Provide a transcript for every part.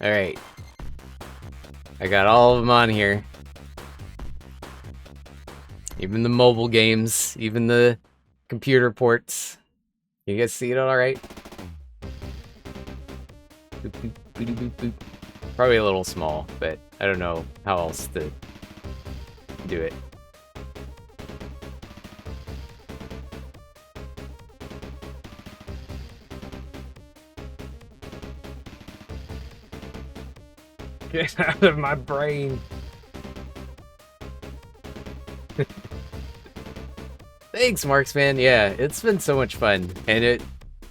Alright. I got all of them on here. Even the mobile games, even the computer ports. You guys see it alright? Probably a little small, but I don't know how else to do it. Get out of my brain. Thanks, Marksman. Yeah, it's been so much fun, and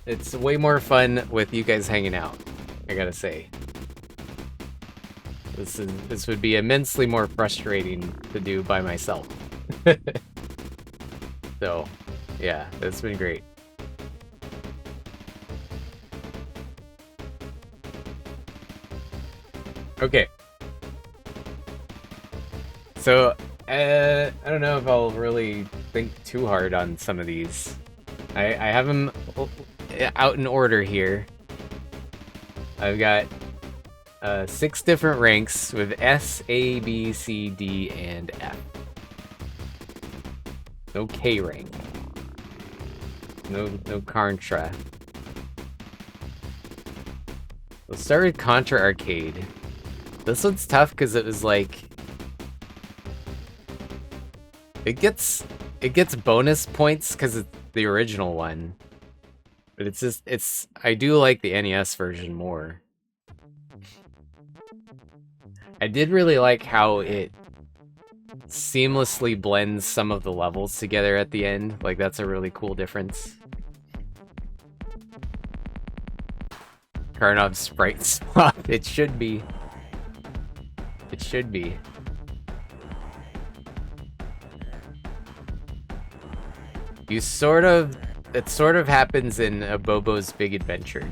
it's way more fun with you guys hanging out, I gotta say. This would be immensely more frustrating to do by myself. So, yeah, it's been great. Okay. So, I don't know if I'll really think too hard on some of these. I have them out in order here. I've got 6 different ranks with S, A, B, C, D, and F. No K rank. No Contra. We'll start with Contra Arcade. This one's tough because it was like it gets bonus points because it's the original one, but it's I do like the NES version more. I did really like how it seamlessly blends some of the levels together at the end. Like, that's a really cool difference. Karnov sprite swap. It should be. It should be. It sort of happens in a Bobo's Big Adventure.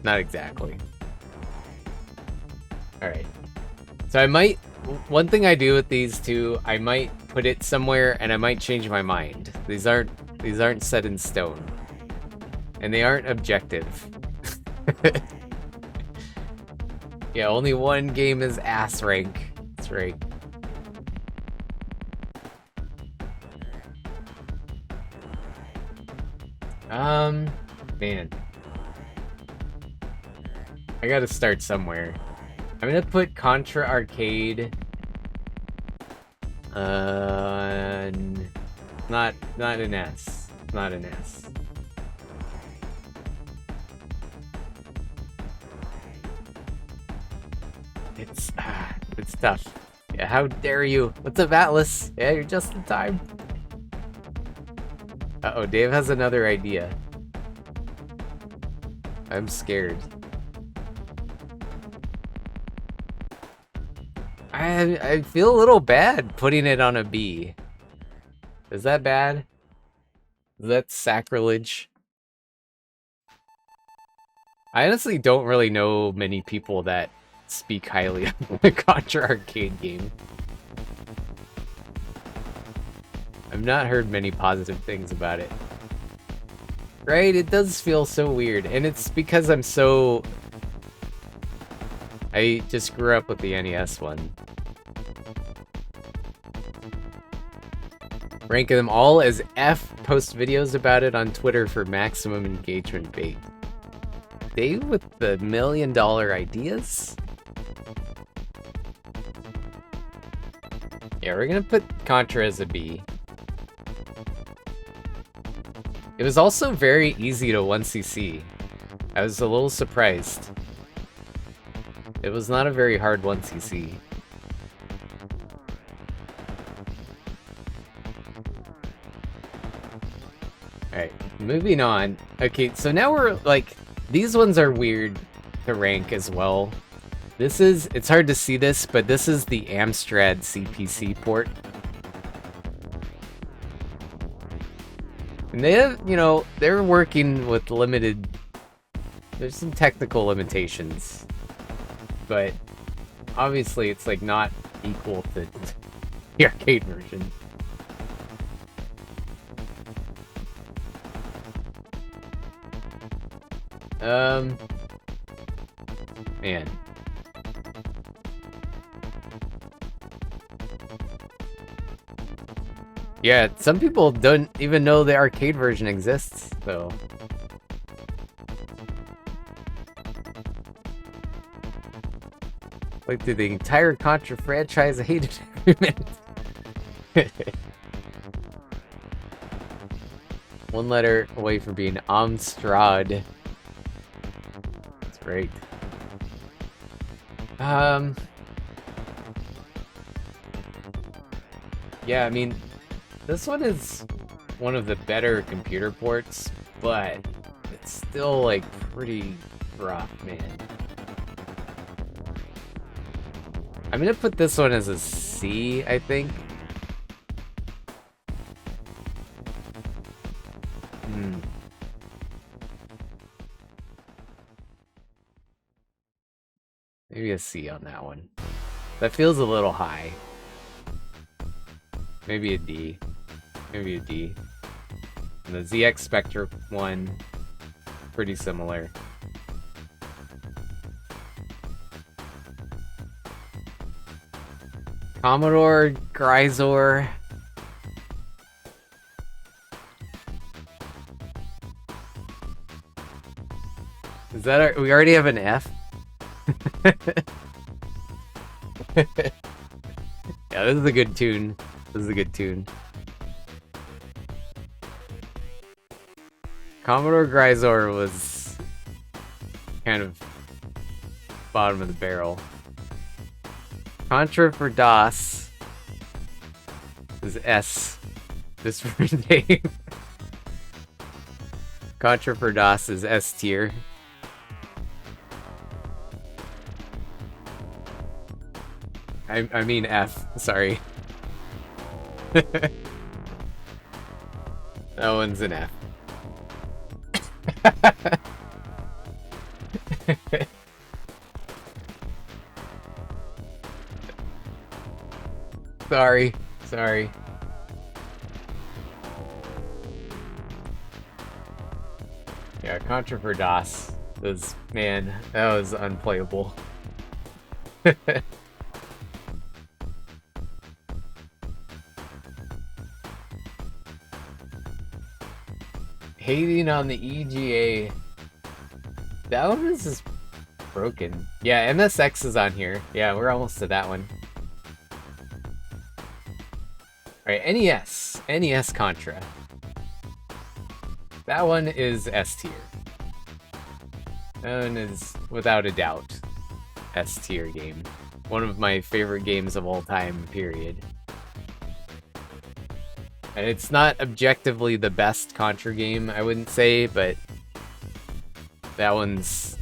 Not exactly. Alright. So I might... One thing I do with these two, I might put it somewhere and I might change my mind. These aren't set in stone. And they aren't objective. Yeah, only one game is ass rank. That's right. Man. I gotta start somewhere. I'm gonna put Contra Arcade. Not an S. Not an S. It's tough. Yeah, how dare you? What's up, Atlas? Yeah, you're just in time. Uh-oh, Dave has another idea. I'm scared. I feel a little bad putting it on a B. Is that bad? Is that sacrilege? I honestly don't really know many people that speak highly of the Contra Arcade game. I've not heard many positive things about it. Right? It does feel so weird. And it's because I just grew up with the NES one. Ranking them all as F, post videos about it on Twitter for maximum engagement bait. Dave with the $1 million ideas? Yeah, we're gonna put Contra as a B. It was also very easy to 1cc. I was a little surprised. It was not a very hard 1cc. Alright, moving on. Okay, so now we're like, these ones are weird to rank as well. It's hard to see this, but this is the Amstrad CPC port. And they have, they're working with there's some technical limitations. But obviously it's like not equal to the arcade version. Man. Yeah, some people don't even know the arcade version exists, though. Like, the entire Contra franchise, I hated every minute. One letter away from being Amstrad. That's great. Yeah, I mean, this one is one of the better computer ports, but it's still, like, pretty rough, man. I'm gonna put this one as a C, I think. Maybe a C on that one. That feels a little high. Maybe a D. Maybe a D. And the ZX Spectre one, pretty similar. Commodore Grisor. Is that our... We already have an F? Yeah, this is a good tune. This is a good tune. Commodore Grisor was kind of bottom of the barrel. Contra for DOS is S. Just for name. Contra for DOS is S tier. I mean F, sorry. That one's an F. Sorry. Yeah, Contra for DOS was, man, that was unplayable. Hating on the EGA. That one is just broken. Yeah, MSX is on here. Yeah, we're almost to that one. Alright, NES. NES Contra. That one is S tier. That one is, without a doubt, S tier game. One of my favorite games of all time, period. And it's not objectively the best Contra game, I wouldn't say, but that one's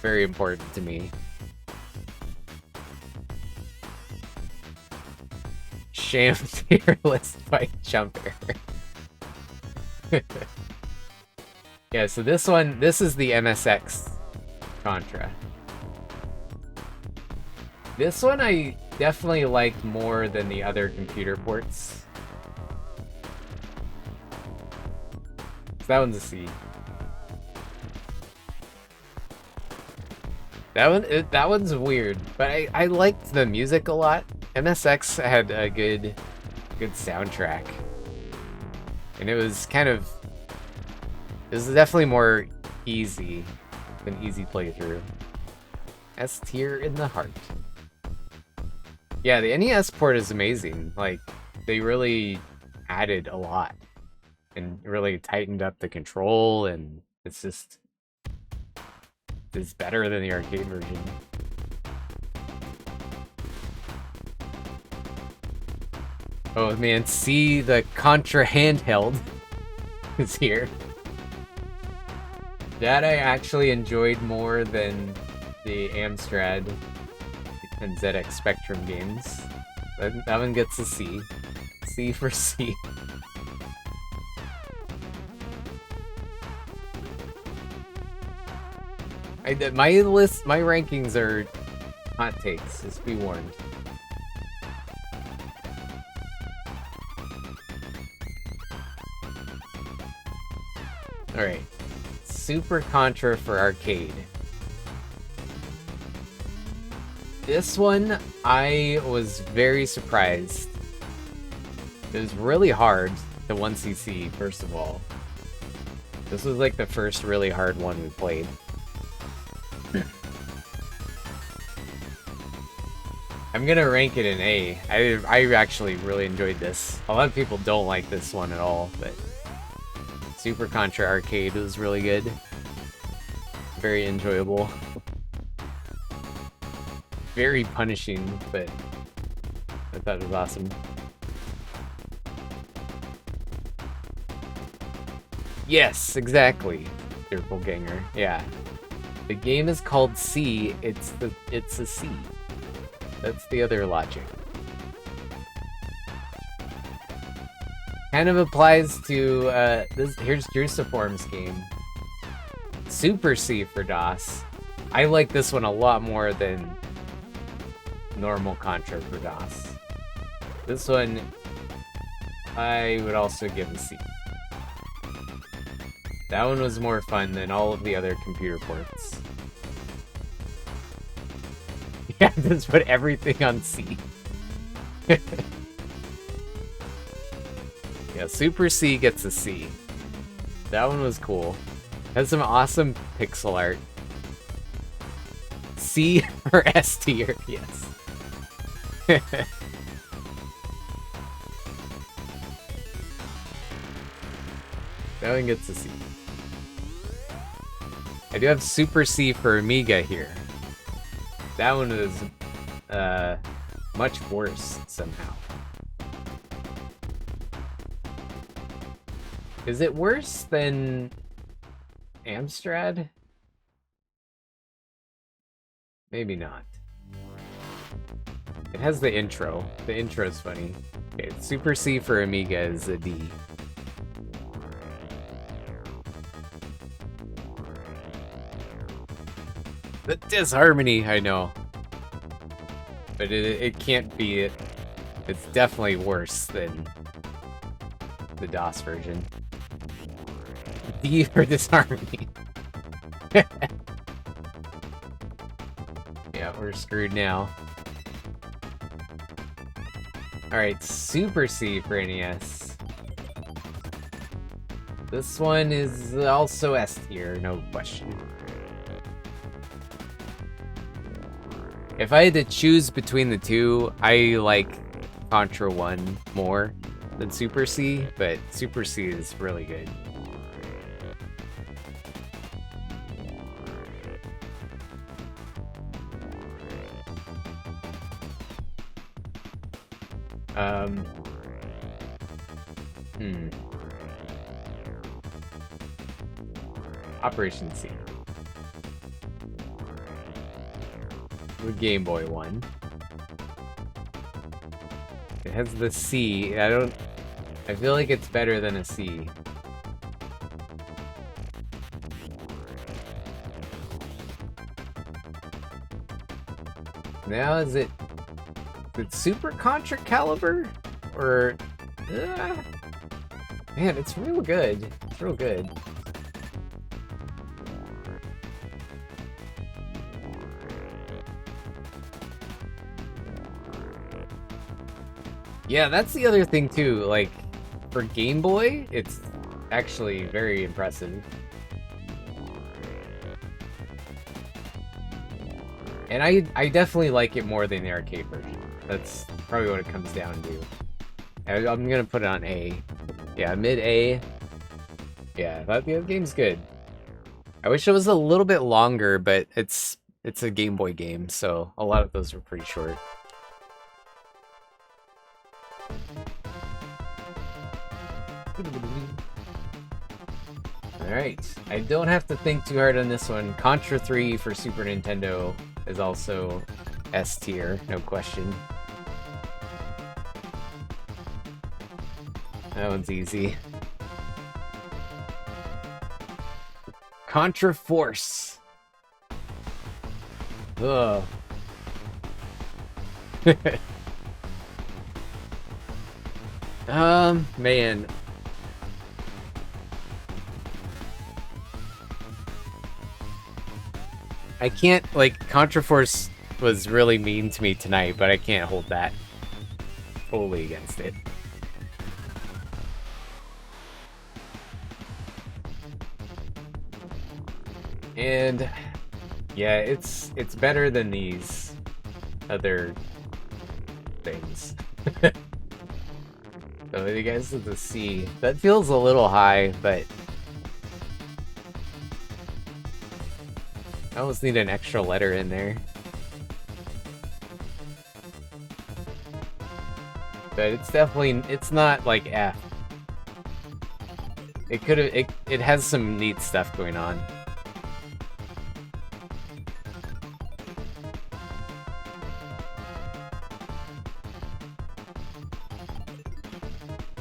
very important to me. Sham tier list by Jumper. Yeah, so this is the MSX Contra. This one I definitely liked more than the other computer ports. That one's a C. That one's weird, but I liked the music a lot. MSX had a good soundtrack, and it was definitely more easy, an easy playthrough. S tier in the heart. Yeah, the NES port is amazing. Like, they really added a lot and really tightened up the control, and it's better than the arcade version. Oh man, see, the Contra handheld is here. That I actually enjoyed more than the Amstrad and ZX Spectrum games. That one gets a C. C for C. My rankings are hot takes, just be warned. Alright. Super Contra for arcade. This one, I was very surprised. It was really hard to 1cc, first of all. This was like the first really hard one we played. I'm gonna rank it an A. I actually really enjoyed this. A lot of people don't like this one at all, but Super Contra Arcade was really good. Very enjoyable. Very punishing, but I thought it was awesome. Yes, exactly. Doppelganger. Yeah. The game is called C. It's a C. That's the other logic. Kind of applies to this. Here's Drusiform's game. Super C for DOS. I like this one a lot more than normal Contra for DOS. This one, I would also give a C. That one was more fun than all of the other computer ports. Yeah, just put everything on C. Yeah, Super C gets a C. That one was cool. Has some awesome pixel art. C or S tier, yes. That one gets a C. I do have Super C for Amiga here. That one is much worse somehow. Is it worse than Amstrad? Maybe not. It has the intro. The intro's funny. Okay, Super C for Amiga is a D. The disharmony, I know. But it can't be it. It's definitely worse than the DOS version. D for disharmony. Yeah, we're screwed now. Alright, Super C for NES. This one is also S tier, no question. If I had to choose between the two, I like Contra 1 more than Super C, but Super C is really good. Operation C. The Game Boy one. It has the C. I feel like it's better than a C. Now is it Super Contra Caliber? Or man, it's real good. It's real good. Yeah, that's the other thing too, like, for Game Boy, it's actually very impressive. And I definitely like it more than the arcade version. That's probably what it comes down to. I'm gonna put it on A. Yeah, mid-A. Yeah, that the game's good. I wish it was a little bit longer, but it's a Game Boy game, so a lot of those were pretty short. Alright, I don't have to think too hard on this one. Contra 3 for Super Nintendo is also S tier, no question. That one's easy. Contra Force. Ugh. Man. I can't, like, Contraforce was really mean to me tonight, but I can't hold that fully against it. And yeah, it's better than these other things. So you guys have to see. That feels a little high, but I almost need an extra letter in there. But it's definitely, it's not like F. It could have, it has some neat stuff going on.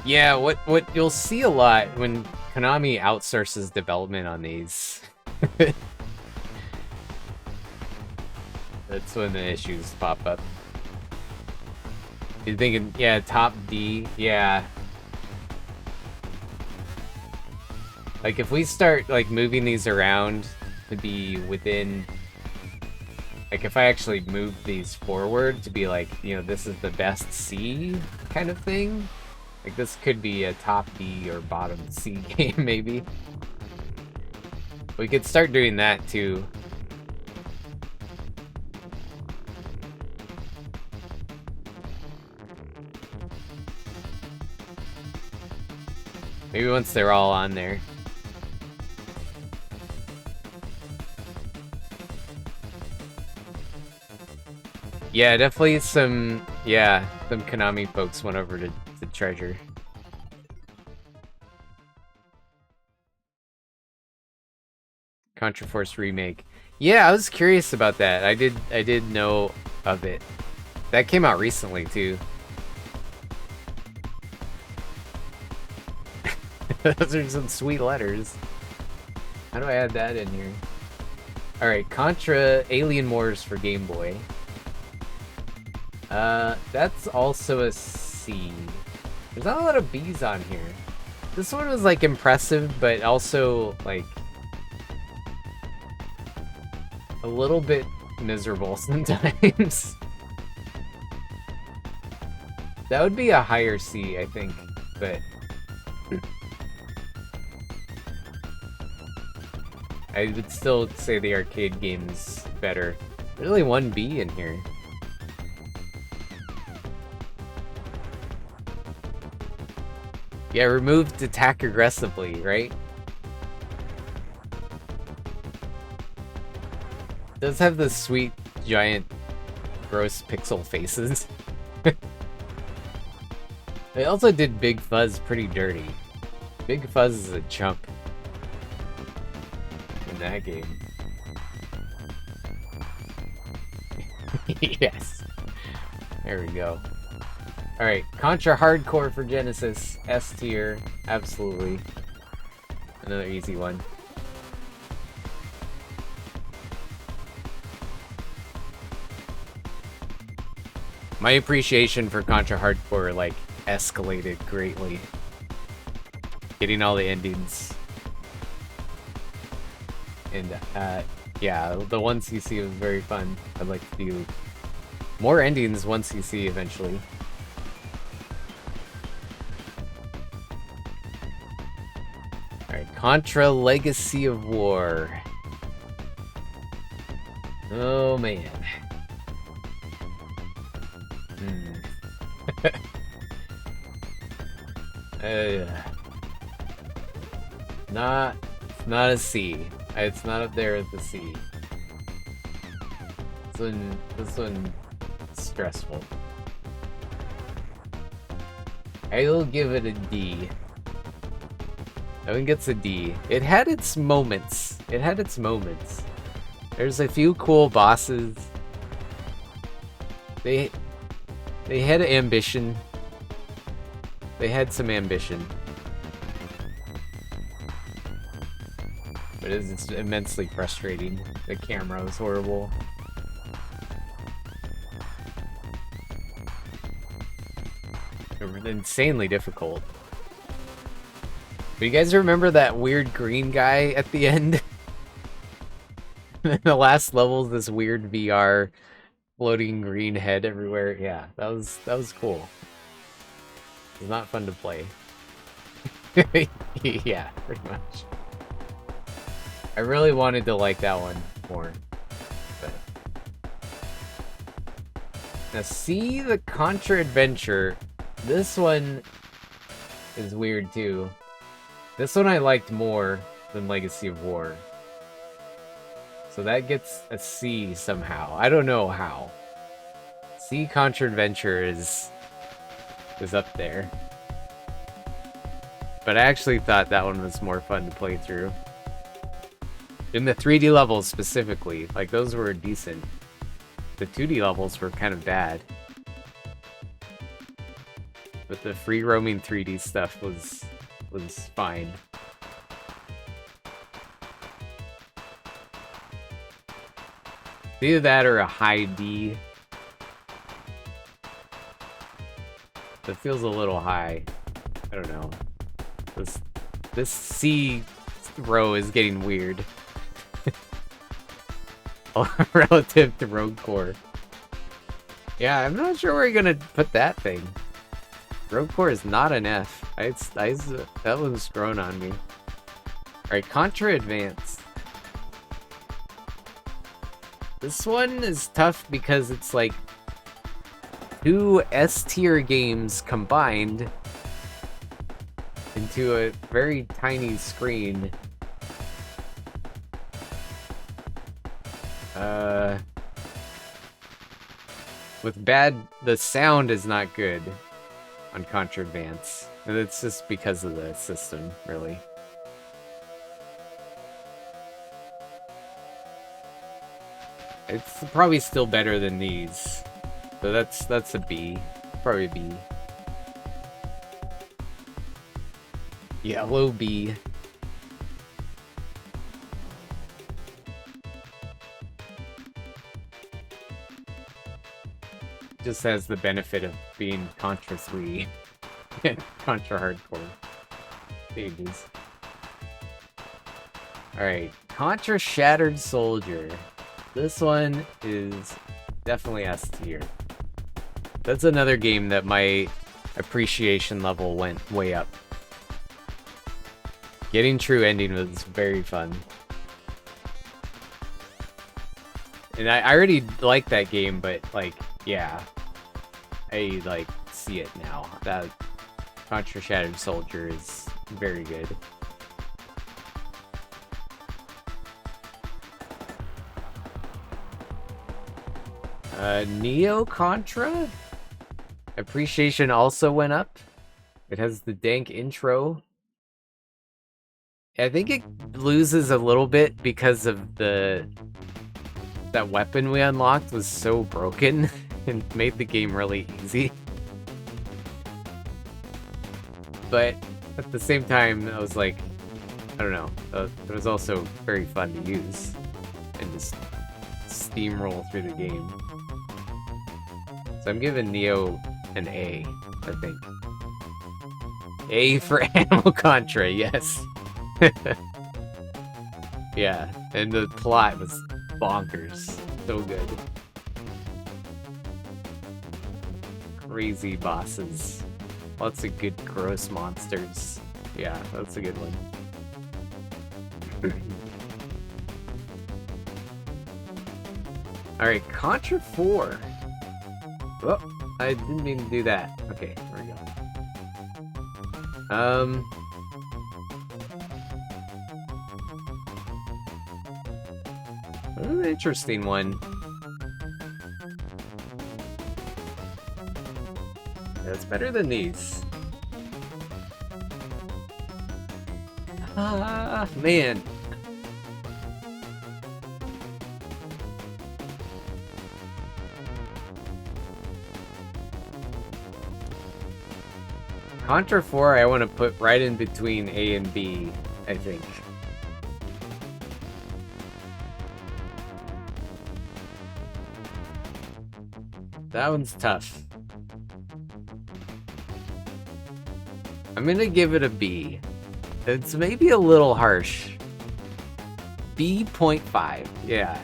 Yeah, what you'll see a lot when Konami outsources development on these. That's when the issues pop up. You're thinking, yeah, top D, yeah. Like, if we start, like, moving these around to be within... Like, if I actually move these forward to be like, you know, this is the best C kind of thing, like, this could be a top D or bottom C game, maybe. We could start doing that, too. Maybe once they're all on there. Yeah, definitely some Konami folks went over to Treasure. Contra Force remake. Yeah, I was curious about that. I did know of it. That came out recently too. Those are some sweet letters. How do I add that in here? Alright, Contra Alien Wars for Game Boy. That's also a C. There's not a lot of B's on here. This one was, like, impressive, but also, like, a little bit miserable sometimes. That would be a higher C, I think, but... I would still say the arcade game's better. There's only one B in here. Yeah, removed attack aggressively, right? It does have the sweet, giant, gross pixel faces. They also did Big Fuzz pretty dirty. Big Fuzz is a chump in that game. Yes. There we go. Alright, Contra Hardcore for Genesis. S tier. Absolutely. Another easy one. My appreciation for Contra Hardcore, like, escalated greatly. Getting all the endings. And, yeah, the 1cc was very fun. I'd like to do more endings 1cc eventually. Alright, Contra Legacy of War. Oh, man. Not a C. It's not up there as the C. This one stressful. I will give it a D. I think it's a D. It had its moments. It had its moments. There's a few cool bosses. They had ambition. They had some ambition. But it's immensely frustrating. The camera was horrible. They were insanely difficult. But you guys remember that weird green guy at the end? The last level is this weird VR floating green head everywhere. Yeah, that was cool. It's not fun to play. Yeah, pretty much. I really wanted to like that one more. But... Now see the Contra Adventure. This one is weird too. This one I liked more than Legacy of War. So that gets a C somehow. I don't know how. C Contra Adventure is up there. But I actually thought that one was more fun to play through. In the 3D levels specifically, like those were decent. The 2D levels were kind of bad. But the free roaming 3D stuff was fine. Either that or a high D. That feels a little high. I don't know. This C row is getting weird. Relative to Rogue Core. Yeah, I'm not sure where you're gonna put that thing. Rogue Core is not an F. That one's grown on me. Alright, Contra Advance. This one is tough because it's like 2 S-tier games combined into a very tiny screen. The sound is not good on Contra Advance. And it's just because of the system, really. It's probably still better than these. So that's a B. Probably a B. Yellow B. Just has the benefit of being Contra 3 and Contra Hardcore stages. Alright, Contra Shattered Soldier. This one is definitely S tier. That's another game that my appreciation level went way up. Getting True Ending was very fun. And I already like that game, but like, yeah. I like see it now. That Contra Shattered Soldier is very good. Neo Contra? Appreciation also went up. It has the dank intro. I think it loses a little bit because of that weapon we unlocked was so broken and made the game really easy. But at the same time, I was like, I don't know. It was also very fun to use and just steamroll through the game. So I'm giving Neo an A, I think. A for Animal Contra, yes. Yeah, and the plot was bonkers. So good. Crazy bosses. Lots of good gross monsters. Yeah, that's a good one. Alright, Contra 4. Oh, I didn't mean to do that. Okay, there we go. An interesting one. That's better than these. Ah, man. Contra 4 I want to put right in between A and B, I think. That one's tough. I'm gonna give it a B. It's maybe a little harsh. B.5, yeah.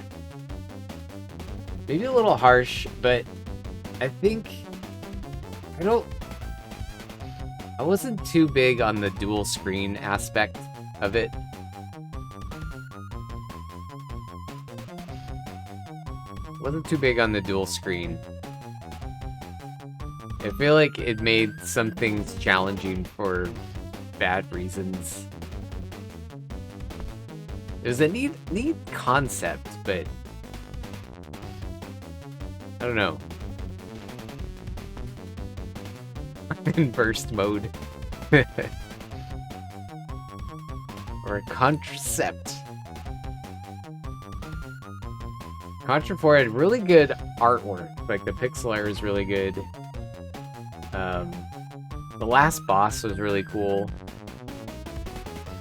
Maybe a little harsh, but I think I wasn't too big on the dual screen aspect of it. Wasn't too big on the dual screen. I feel like it made some things challenging for bad reasons. It was a neat concept, but I don't know. In burst mode. Or a concept. Contra 4 had really good artwork. Like, the pixel art was really good. The last boss was really cool.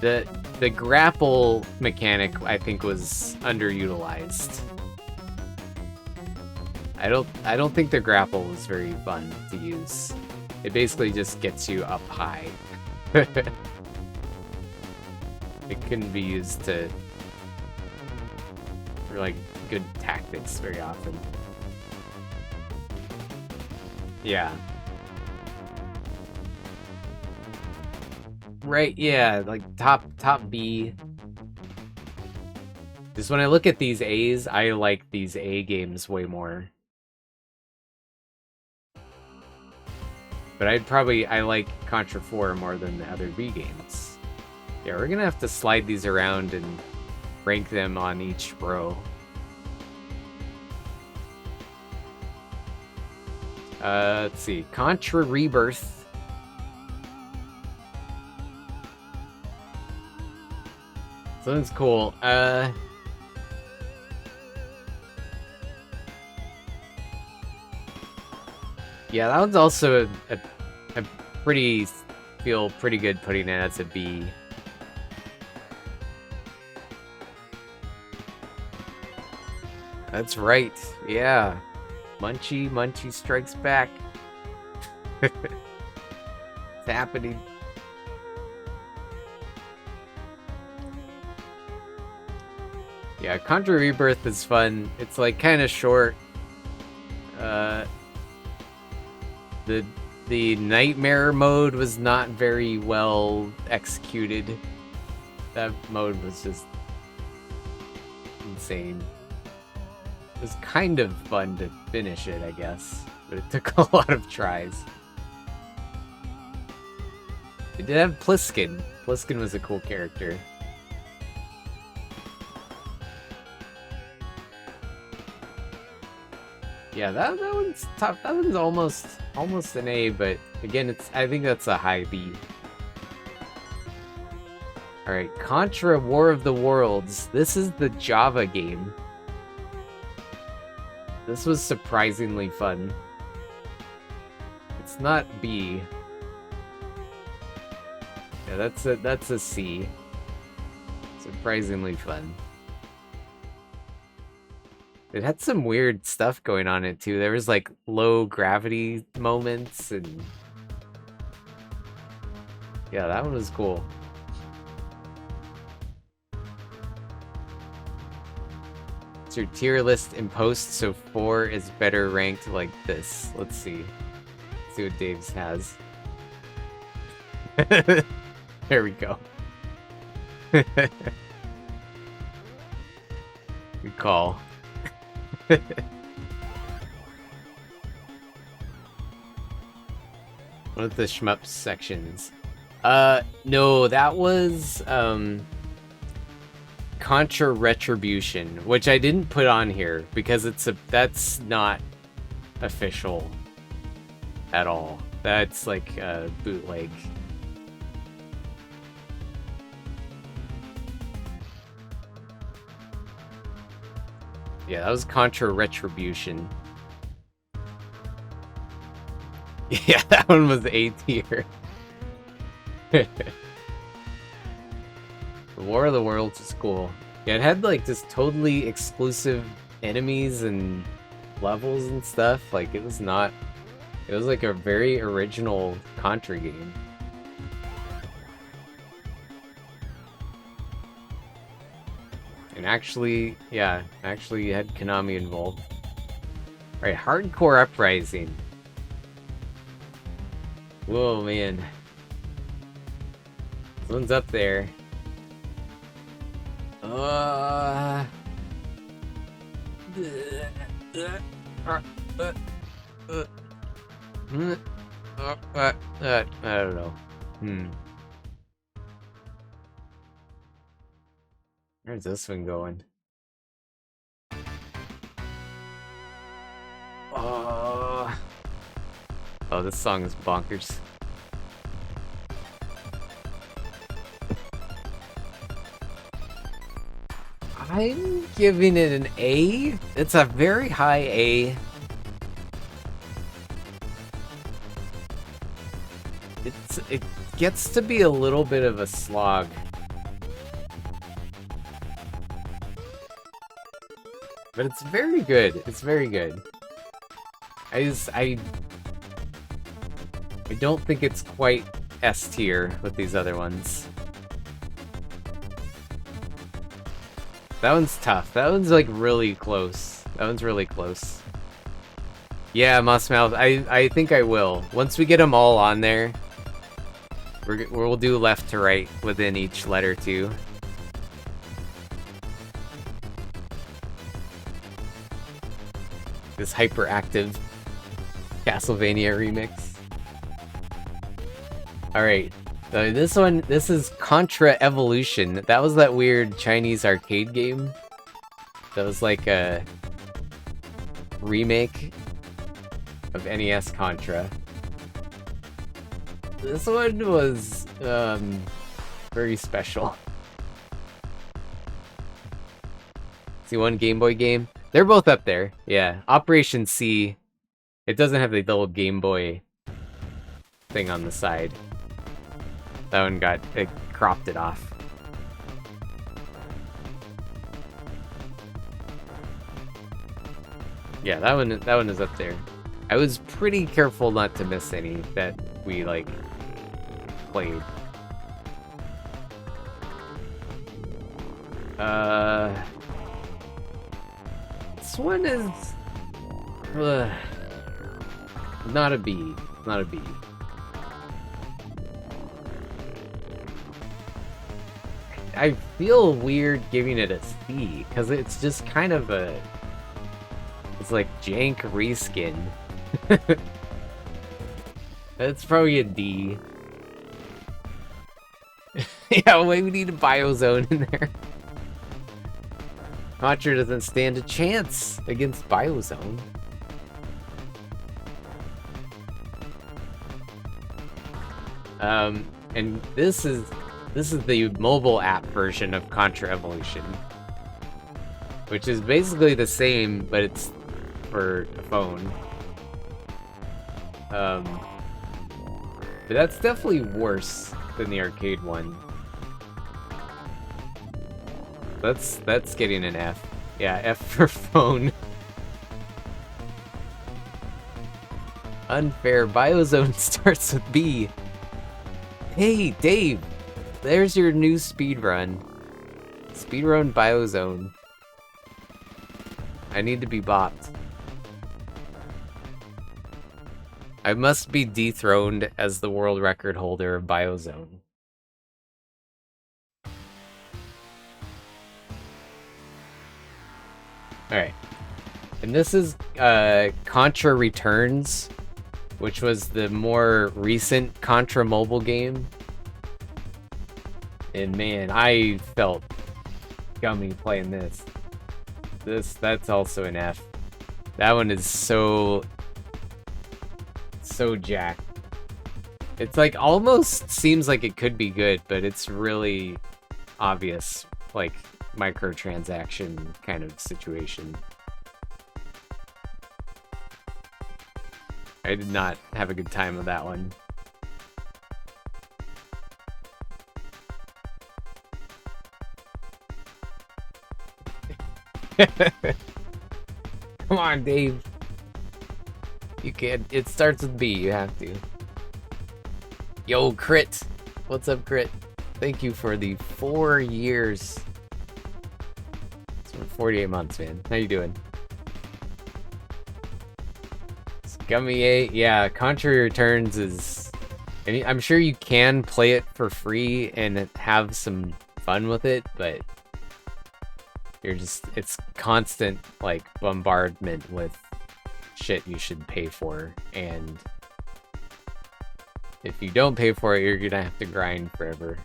The grapple mechanic, I think, was underutilized. I don't think the grapple was very fun to use. It basically just gets you up high. It couldn't be used for like good tactics very often. Yeah. Right, yeah, like top B. Just when I look at these A's, I like these A games way more. But I like Contra 4 more than the other B games. Yeah, we're gonna have to slide these around and rank them on each row. Let's see. Contra Rebirth. So that's cool. Yeah, that one's also a feel pretty good putting it as a B. That's right. Yeah. Munchie strikes back. It's happening. Yeah, Contra Rebirth is fun. It's like kind of short. The nightmare mode was not very well executed. That mode was just insane. It was kind of fun to finish it, I guess, but it took a lot of tries. It did have Pliskin. Pliskin was a cool character. Yeah, that one's tough. That one's almost an A, but again, I think that's a high B. All right, Contra War of the Worlds. This is the Java game. This was surprisingly fun. It's not B. Yeah, that's a C. Surprisingly fun. It had some weird stuff going on in it too. There was like low gravity moments and yeah, that one was cool. It's your tier list in post, so 4 is better ranked like this. Let's see. Let's see what Dave's has. There we go. Good call. One of the shmup sections. No, that was Contra Retribution, which I didn't put on here because that's not official at all. That's like a bootleg. Yeah, that was Contra Retribution. Yeah, that one was A tier. The War of the Worlds is cool. Yeah, it had like just totally exclusive enemies and levels and stuff. Like it was like a very original Contra game. And actually, yeah, actually had Konami involved. Alright, Hardcore Uprising. Whoa, man. This one's up there. I don't know. Where's this one going? Oh, this song is bonkers. I'm giving it an A. It's a very high A. It gets to be a little bit of a slog. But it's very good. It's very good. I don't think it's quite S tier with these other ones. That one's tough. That one's like really close. That one's really close. Yeah, Mossmouth. I think I will. Once we get them all on there, we'll do left to right within each letter too. This hyperactive Castlevania remix. Alright, so this is Contra Evolution. That was that weird Chinese arcade game. That was like a remake of NES Contra. This one was very special. See, one Game Boy game? They're both up there. Yeah, Operation C. It doesn't have the little Game Boy thing on the side. That one it cropped it off. Yeah, that one is up there. I was pretty careful not to miss any that we like played. This one is not a B. Not a B. I feel weird giving it a C because it's just kind of it's like jank reskin. That's probably a D. Yeah, wait, we need a Biozone in there. Contra doesn't stand a chance against Biozone. And this is the mobile app version of Contra Evolution, which is basically the same, but it's for a phone. But that's definitely worse than the arcade one. That's getting an F. Yeah, F for phone. Unfair. Biozone starts with B. Hey, Dave! There's your new speedrun. Speedrun Biozone. I need to be bopped. I must be dethroned as the world record holder of Biozone. Alright. And this is Contra Returns, which was the more recent Contra mobile game. And man, I felt gummy playing this. That's also an F. That one is so jacked. It's like almost seems like it could be good, but it's really obvious, like microtransaction kind of situation. I did not have a good time with that one. Come on, Dave. You can't. It starts with B. You have to. Yo, Crit. What's up, Crit? Thank you for the 4 years. 48 months, man. How you doing? Scummy 8, yeah, Contra Returns is... I mean, I'm sure you can play it for free and have some fun with it, but it's constant, like, bombardment with shit you should pay for, and if you don't pay for it, you're gonna have to grind forever.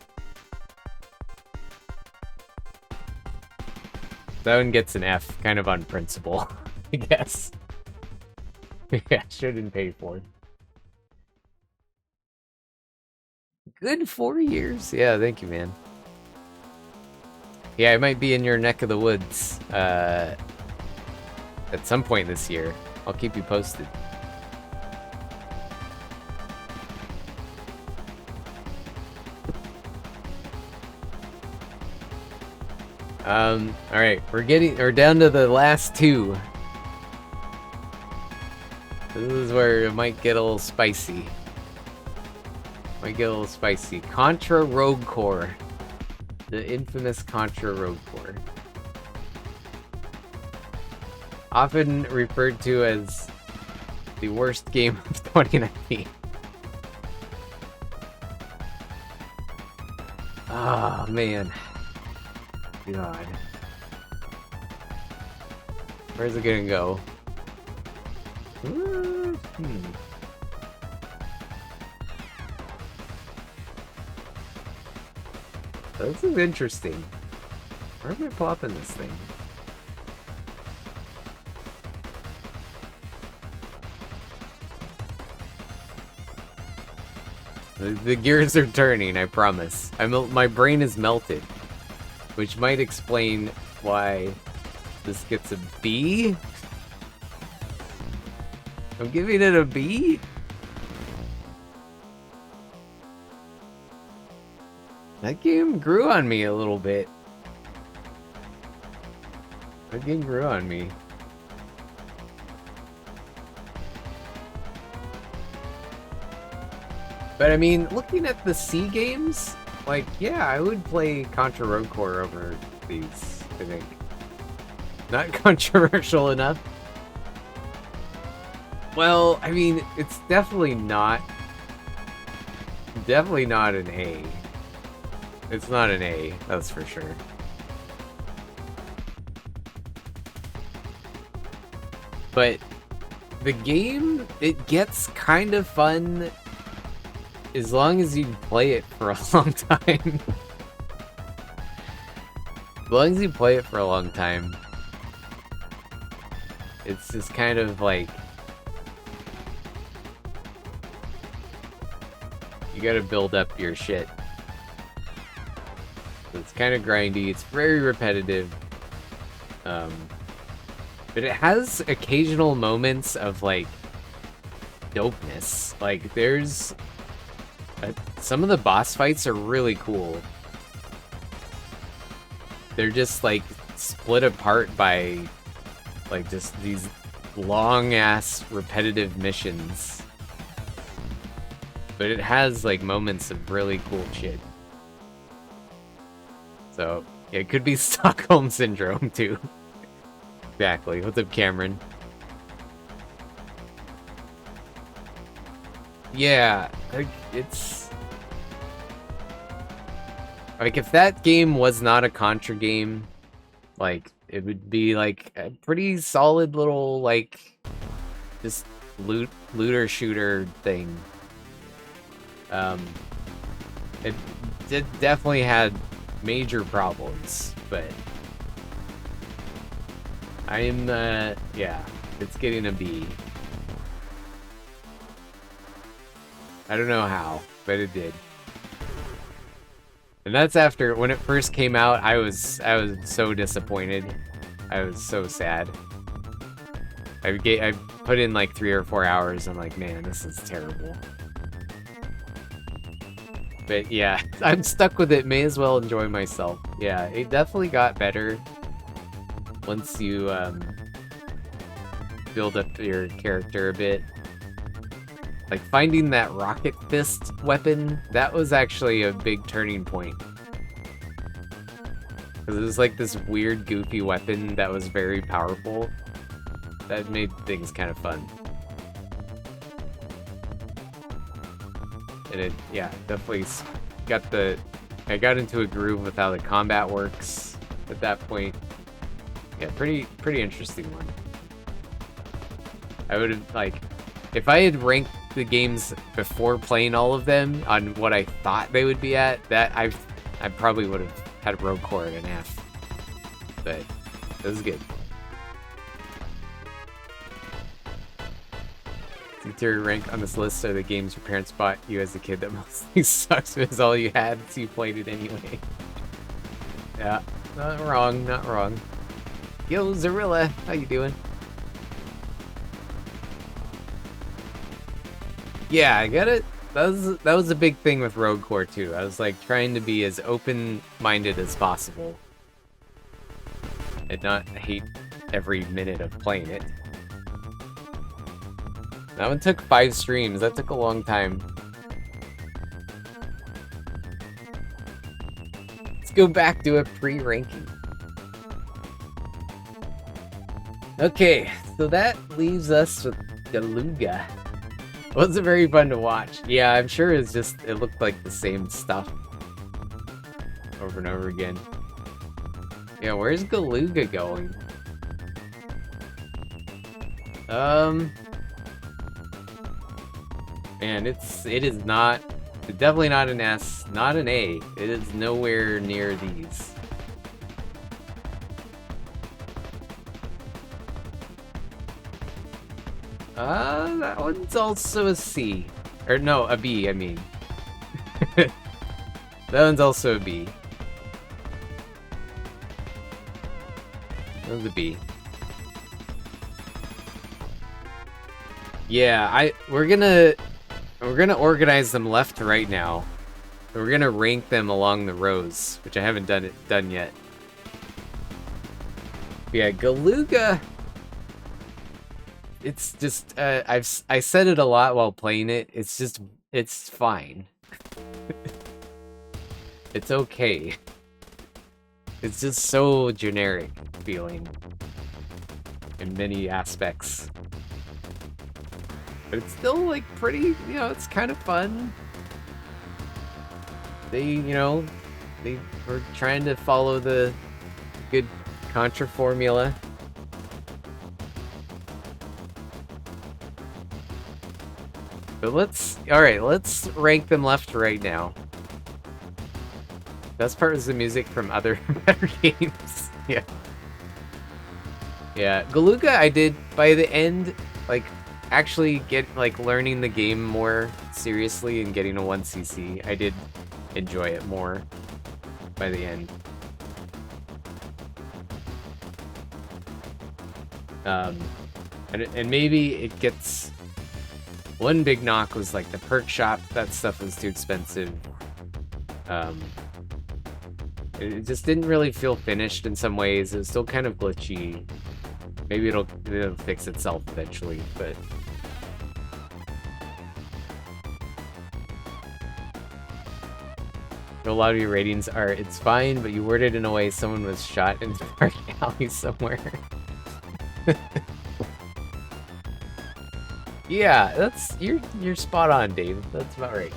That one gets an F, kind of on principle, I guess. Yeah, shouldn't pay for it. Good 4 years. Yeah, thank you, man. Yeah, I might be in your neck of the woods at some point this year. I'll keep you posted. Alright, we're down to the last two. This is where it might get a little spicy. Contra Rogue Core. The infamous Contra Rogue Core. Often referred to as the worst game of 2019. Ah, man. God. Where's it gonna go? This is interesting. Where am I plopping this thing? The gears are turning, I promise. My brain is melted. Which might explain why this gets a B. I'm giving it a B? That game grew on me a little bit. That game grew on me. But I mean, looking at the C games, like, yeah, I would play Contra Rogue Core over these, I think. Not controversial enough. Well, I mean, it's definitely not an A. It's not an A, that's for sure. But the game, it gets kind of fun as long as you play it for a long time. As long as you play it for a long time, it's just kind of like... You gotta build up your shit. It's kind of grindy, it's very repetitive. But it has occasional moments of, like, dopeness. Like, there's... some of the boss fights are really cool. They're just, like, split apart by, like, just these long-ass repetitive missions. But it has, like, moments of really cool shit. So, yeah, it could be Stockholm Syndrome, too. Exactly. What's up, Cameron? Yeah, like, it's... Like, if that game was not a Contra game, like, it would be, like, a pretty solid little, like, just looter-shooter thing. It definitely had major problems, but... yeah, it's getting a B. I don't know how, but it did. And that's after, when it first came out, I was so disappointed. I was so sad. I put in like 3 or 4 hours, I'm like, man, this is terrible. But yeah, I'm stuck with it, may as well enjoy myself. Yeah, it definitely got better once you build up your character a bit. Like, finding that rocket fist weapon, that was actually a big turning point. Because it was like this weird, goofy weapon that was very powerful. That made things kind of fun. And it, yeah, definitely got the... I got into a groove with how the combat works at that point. Yeah, pretty interesting one. I would have, like... If I had ranked the games before playing all of them on what I thought they would be at, that I probably would have had Rogue Core at an F. But it was good. Interior rank on this list are the games your parents bought you as a kid that mostly sucks because all you had, so you played it anyway. Yeah, not wrong, not wrong. Yo, Zarilla, how you doing? Yeah, I get it. That was a big thing with Rogue Core too. I was like trying to be as open-minded as possible and not hate every minute of playing it. That one took 5 streams. That took a long time. Let's go back to a pre-ranking. Okay, so that leaves us with Galuga. It wasn't very fun to watch. Yeah, I'm sure it looked like the same stuff over and over again. Yeah, where's Galuga going? Man, it's definitely not an S, not an A. It is nowhere near these. That one's also a C. Or no, a B, I mean. That one's also a B. That was a B. Yeah, we're gonna organize them left to right now. We're gonna rank them along the rows, which I haven't done yet. Yeah, Galuga. It's just I said it a lot while playing it. It's fine. It's okay. It's just so generic feeling in many aspects. But it's still, like, pretty, it's kind of fun. They were trying to follow the good Contra formula. But alright, let's rank them left to right now. Best part is the music from other better games. Yeah. Yeah, Galuga I did, by the end, like, actually learning the game more seriously and getting a 1cc. I did enjoy it more by the end. And maybe it gets... One big knock was like the perk shop. That stuff was too expensive. It just didn't really feel finished in some ways. It was still kind of glitchy. Maybe it'll fix itself eventually, but... A lot of your ratings are, it's fine, but you worded in a way someone was shot into a dark alley somewhere. Yeah, you're spot on, Dave. That's about right.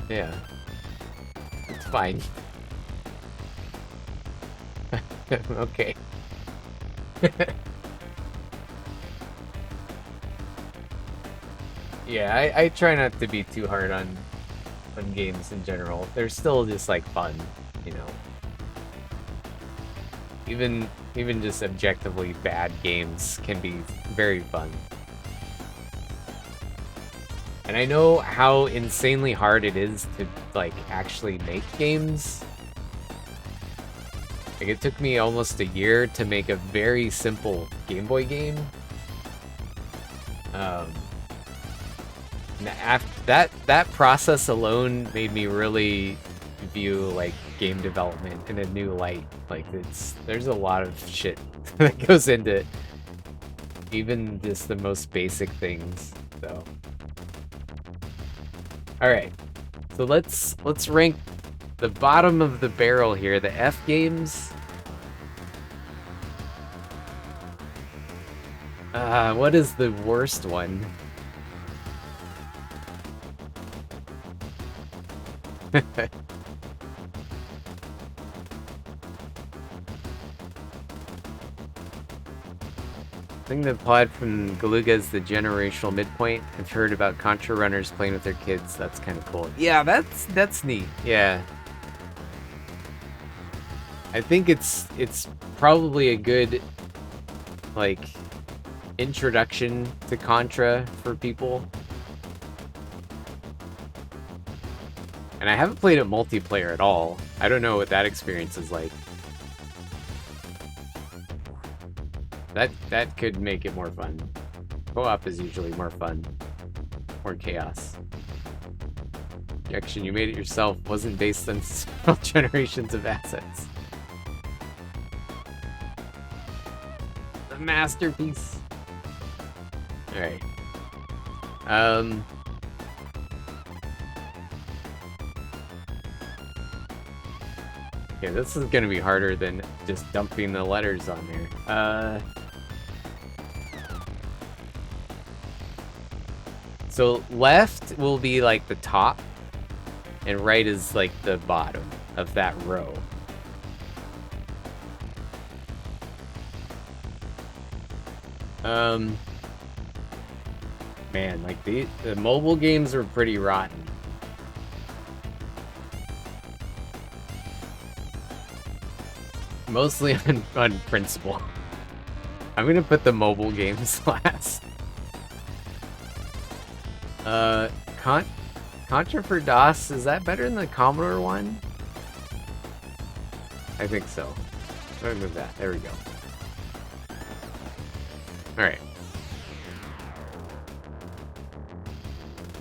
Yeah. It's fine. Okay. Yeah, I try not to be too hard on games in general. They're still just like fun, Even just objectively bad games can be very fun. And I know how insanely hard it is to like actually make games. Like it took me almost a year to make a very simple Game Boy game. That process alone made me really view like game development in a new light. Like there's a lot of shit that goes into even just the most basic things. So all right, so let's rank the bottom of the barrel here, the F games. What is the worst one? I think the pod from Galuga is the generational midpoint. I've heard about Contra runners playing with their kids. That's kind of cool. Yeah, that's neat. Yeah. I think it's probably a good, like, introduction to Contra for people. And I haven't played it multiplayer at all. I don't know what that experience is like. That could make it more fun. Co-op is usually more fun. More chaos. Objection, you made it yourself. Wasn't based on several generations of assets. The masterpiece. Alright. Okay, this is gonna be harder than just dumping the letters on there. So left will be like the top, and right is like the bottom of that row. Man, like the mobile games are pretty rotten. Mostly on principle. I'm gonna put the mobile games last. Contra for DOS, is that better than the Commodore one? I think so. Let me move that. There we go. Alright.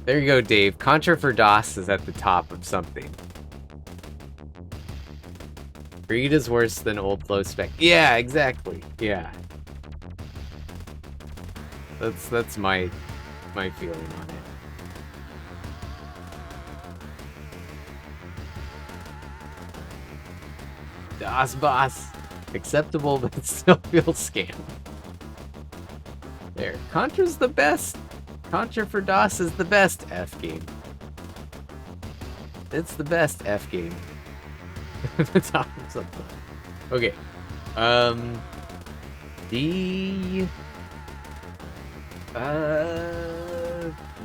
There you go, Dave. Contra for DOS is at the top of something. Greed is worse than old flow spec. Yeah, exactly. Yeah. That's my feeling on it. DOS boss. Acceptable, but it still feels scam. There. Contra's the best. Contra for DOS is the best F game. It's the best F game. The top of something. Okay.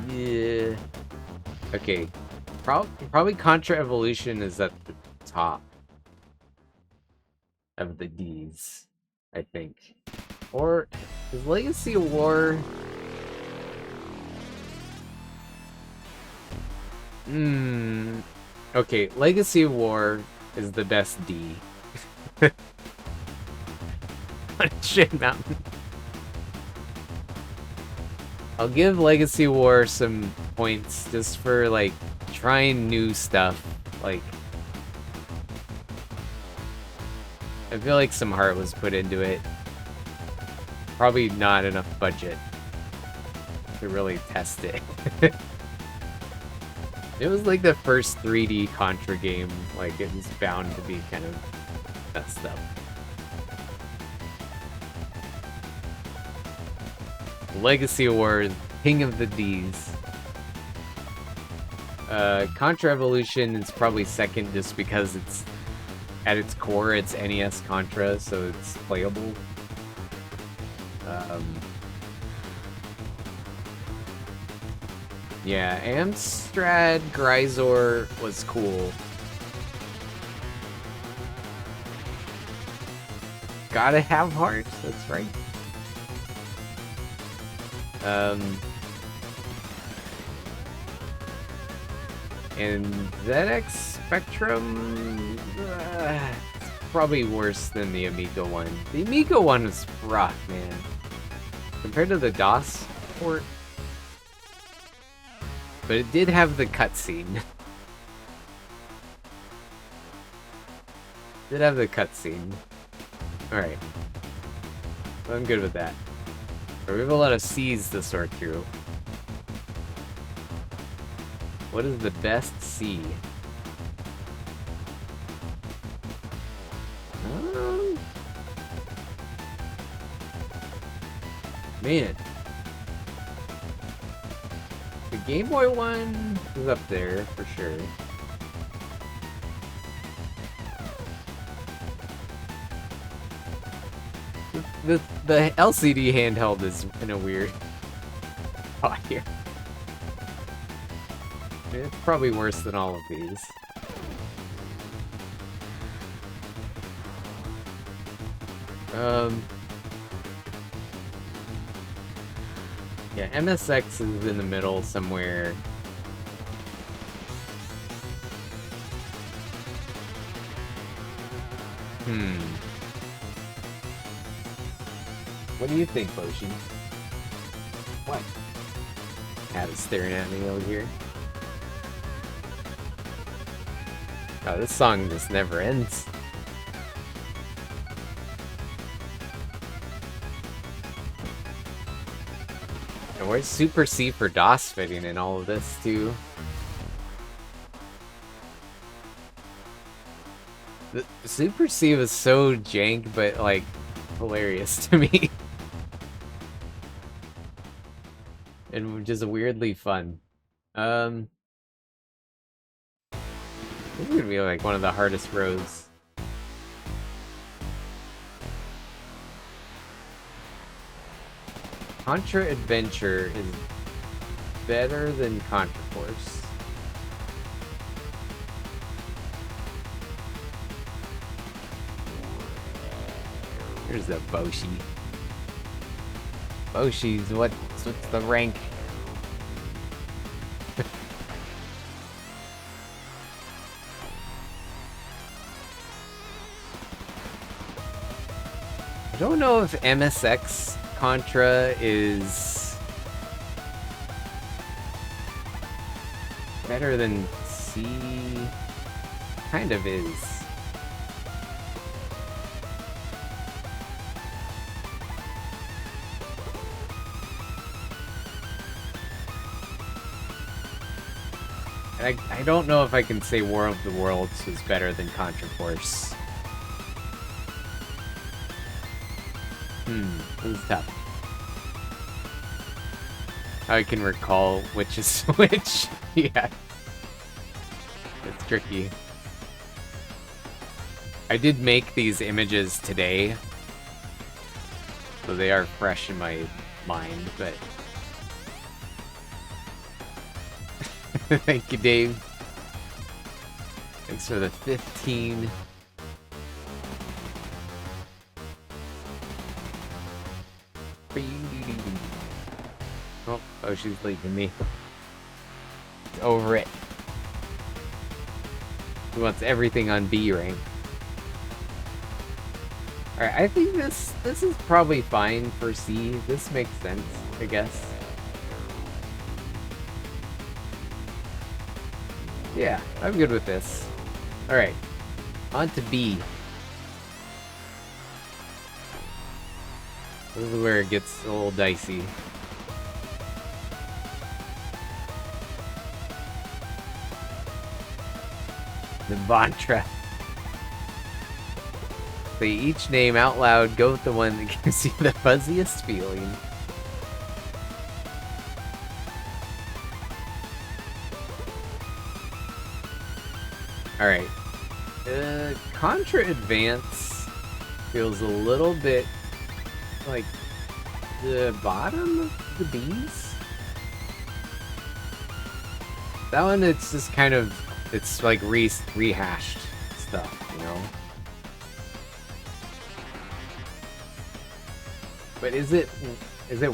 Yeah. Okay. Probably Contra Evolution is at the top of the D's, I think. Or is Legacy of War? Okay, Legacy of War is the best D. On Shit Mountain. I'll give Legacy of War some points just for, like, trying new stuff. Like, I feel like some heart was put into it. Probably not enough budget to really test it. It was like the first 3D Contra game. Like, it was bound to be kind of messed up. Legacy of War, King of the D's. Contra Evolution is probably second just because it's, at its core, it's NES Contra, so it's playable. Yeah, Amstrad Grisor was cool. Gotta have heart, that's right. And ZX Spectrum, it's probably worse than the Amiga one. The Amiga one was rough, man. Compared to the DOS port. But it did have the cutscene. Did have the cutscene. Alright. I'm good with that. We have a lot of C's to sort through. What is the best C? Man. The Game Boy one is up there for sure. The LCD handheld is in a weird spot here. It's probably worse than all of these. Yeah, MSX is in the middle somewhere. What do you think, Boshi? What? Cat is staring at me over here. Oh, this song just never ends. And where's Super C for DOS fitting in all of this, too? The Super C was so jank, but, like, hilarious to me. And just weirdly fun. This is gonna be, like, one of the hardest rows. Contra Adventure is better than Contra Force. Here's the Boshi. Boshi's what's the rank? I don't know if MSX Contra is better than C. Kind of is. I don't know if I can say War of the Worlds is better than Contra Force. This is tough. I can recall which is which. Yeah. It's tricky. I did make these images today, so they are fresh in my mind, but... Thank you, Dave. Thanks for the 15. Oh, she's leaving me. It's over it. He wants everything on B rank. Alright, I think this is probably fine for C. This makes sense, I guess. Yeah, I'm good with this. Alright, on to B. This is where it gets a little dicey. The mantra. They each name out loud, go with the one that gives you the fuzziest feeling. Alright. Contra Advance feels a little bit like the bottom of the B's. That one, it's just kind of, it's like rehashed stuff, you know? But is it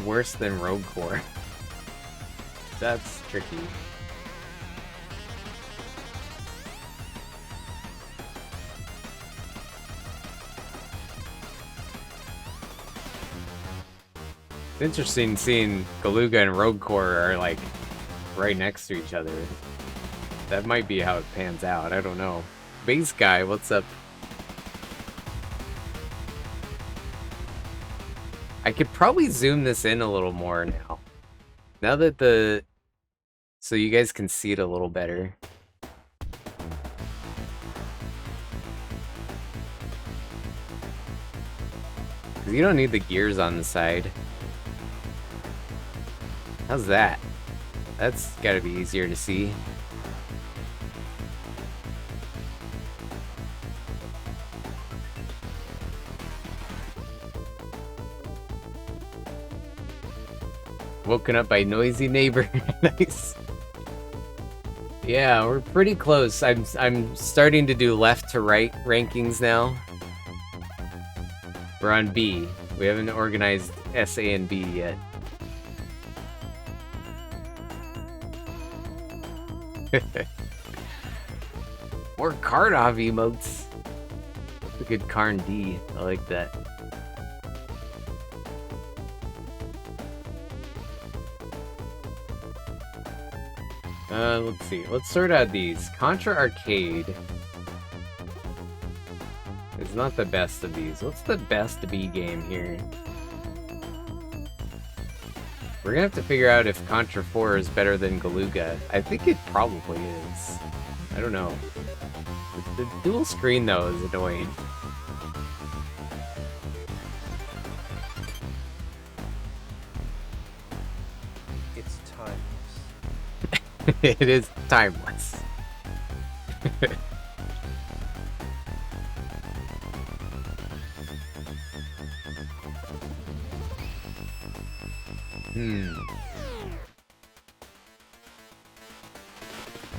worse than Rogue Core? That's tricky. It's interesting seeing Galuga and Rogue Core are like right next to each other. That might be how it pans out. I don't know. Base Guy, what's up? I could probably zoom this in a little more now. Now that so you guys can see it a little better. You don't need the gears on the side. How's that? That's gotta be easier to see. Woken up by noisy neighbor. Nice. Yeah, we're pretty close. I'm starting to do left to right rankings now. We're on B. We haven't organized S, A, and B yet. More Karnov emotes. That's a good Karn D. I like that. Let's see. Let's sort out these. Contra Arcade is not the best of these. What's the best B game here? We're gonna have to figure out if Contra 4 is better than Galuga. I think it probably is. I don't know. The dual screen, though, is annoying. It's timeless. It is timeless.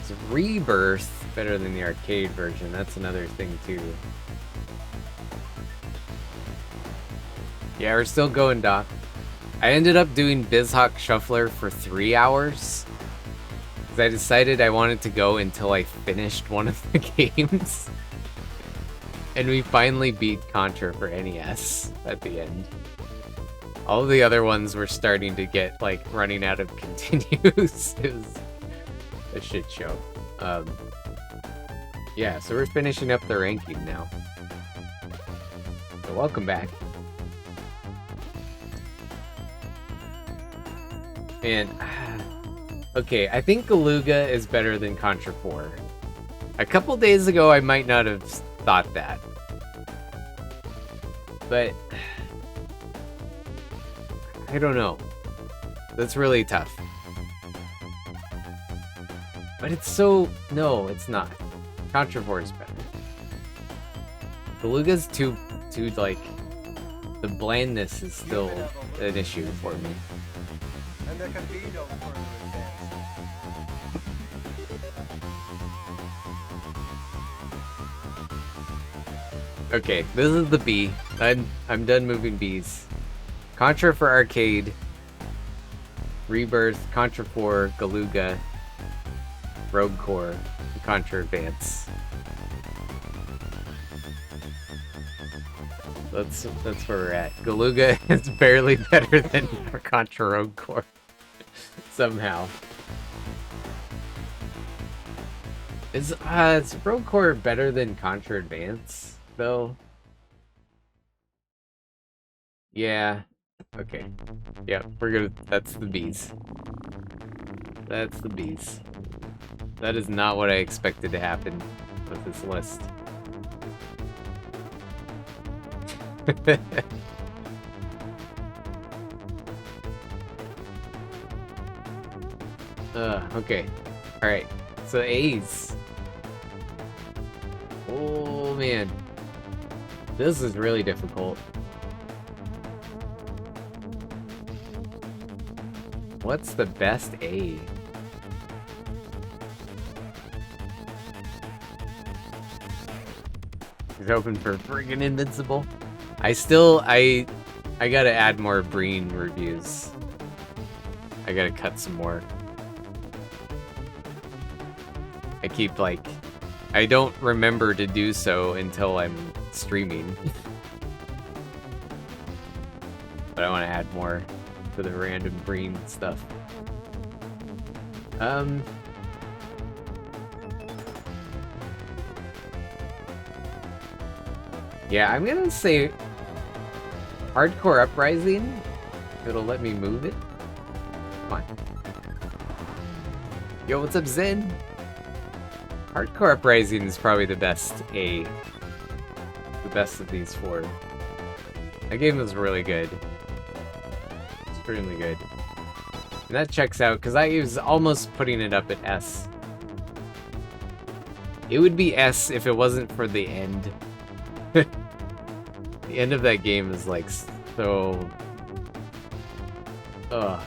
Is Rebirth better than the arcade version? That's another thing, too. Yeah, we're still going, Doc. I ended up doing BizHawk Shuffler for 3 hours. Because I decided I wanted to go until I finished one of the games. And we finally beat Contra for NES at the end. All the other ones were starting to get, like, running out of continues. It was a shit show. Yeah, so we're finishing up the ranking now. So welcome back. And, okay, I think Galuga is better than Contra 4. A couple days ago, I might not have thought that. But I don't know. That's really tough. But it's so... No, it's not. Contra 4 is better. Galuga's too, like... The blandness is still an issue for me. And there can be no further advance. Okay, this is the B. I'm done moving Bs. Contra for arcade. Rebirth, Contra 4, Galuga, Rogue Core, Contra Advance. That's where we're at. Galuga is barely better than Contra Rogue Core. Somehow. Is Rogue Core better than Contra Advance, though? Yeah. Okay. Yeah, we're gonna... That's the Bs. That's the Bs. That is not what I expected to happen with this list. Okay. Alright. So A's. Oh, man. This is really difficult. What's the best A? He's hoping for friggin' Invincible. I gotta add more Breen reviews. I gotta cut some more. I keep, like... I don't remember to do so until I'm streaming. But I want to add more to the random Breen stuff. Yeah, I'm gonna say Hardcore Uprising. It'll let me move it. Come on. Yo, what's up, Zen? Hardcore Uprising is probably the best A. The best of these four. That game was really good. Extremely good. And that checks out, because I was almost putting it up at S. It would be S if it wasn't for the end. The end of that game is like so... Ugh.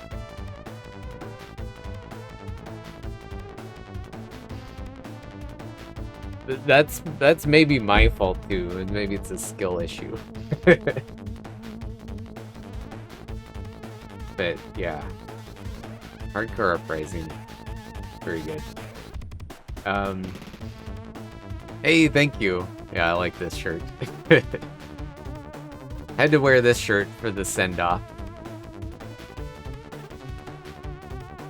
That's maybe my fault too, and maybe it's a skill issue. But yeah, hardcore uprising, very good. Hey, thank you. Yeah, I like this shirt. Had to wear this shirt for the send off.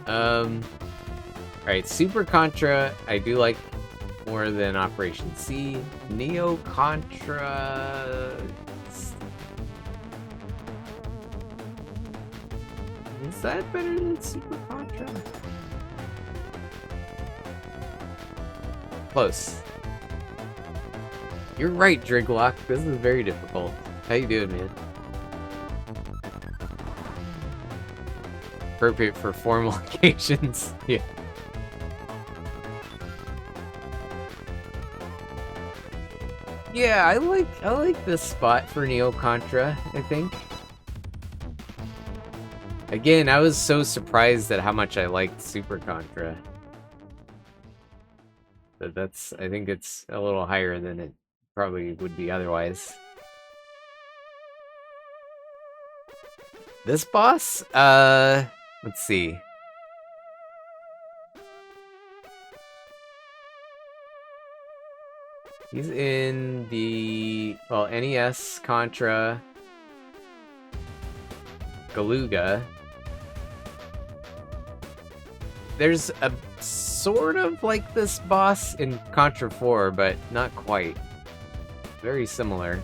Alright, Super Contra, I do like more than Operation C. Neo Contra... Is that better than Super Contra? Close. You're right, Driglock. This is very difficult. How you doing, man? Appropriate for formal occasions. Yeah. Yeah, I like this spot for Neo Contra, I think. Again, I was so surprised at how much I liked Super Contra. But I think it's a little higher than it probably would be otherwise. This boss? Let's see. He's in the, well, NES, Contra, Galuga. There's a sort of like this boss in Contra 4, but not quite. Very similar.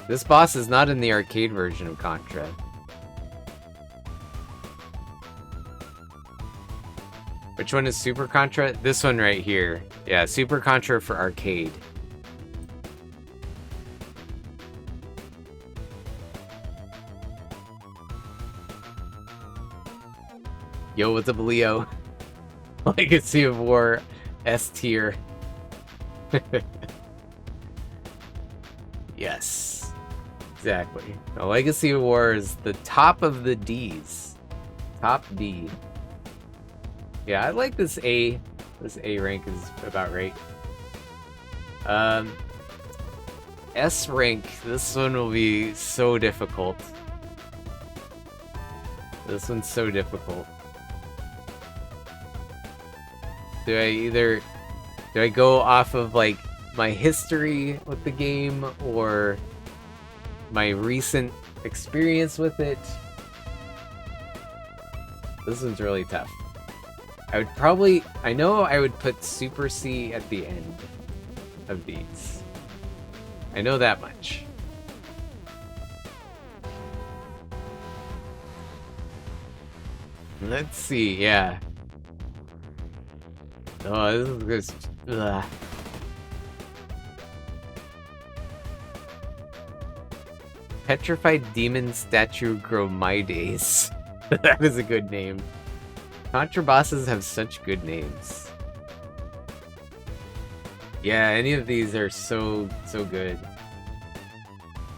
This boss is not in the arcade version of Contra. Which one is Super Contra? This one right here. Yeah, Super Contra for arcade. Yo, what's up, Leo? Legacy of War, S tier. Yes, exactly. The Legacy of War is the top of the D's. Top D. Yeah, I like this A. This A rank is about right. S rank. This one will be so difficult. This one's so difficult. Do I go off of like my history with the game or my recent experience with it? This one's really tough. I know I would put Super C at the end of these. I know that much. Let's see, yeah. Oh, this is just... Ugh. Petrified Demon Statue Gromides. That is a good name. Contra bosses have such good names. Yeah, any of these are so good.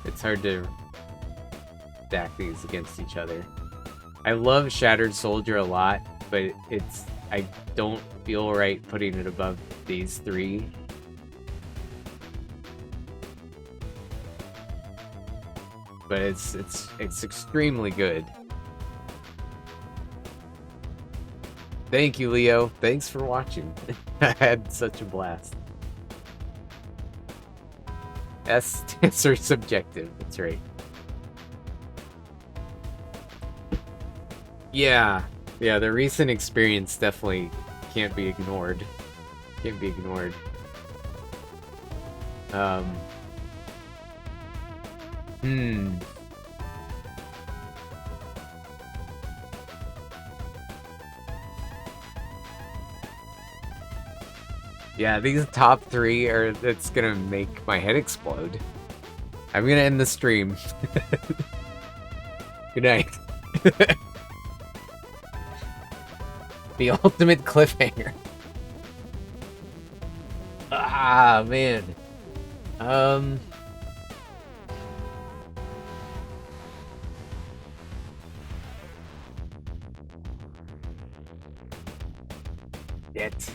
It's hard to stack these against each other. I love Shattered Soldier a lot, but I don't feel right putting it above these three. But it's extremely good. Thank you, Leo. Thanks for watching. I had such a blast. S stands for subjective. That's right. Yeah. Yeah, the recent experience definitely can't be ignored. Can't be ignored. Yeah, these top three it's gonna make my head explode. I'm gonna end the stream. Good night. The ultimate cliffhanger. Ah, man. It.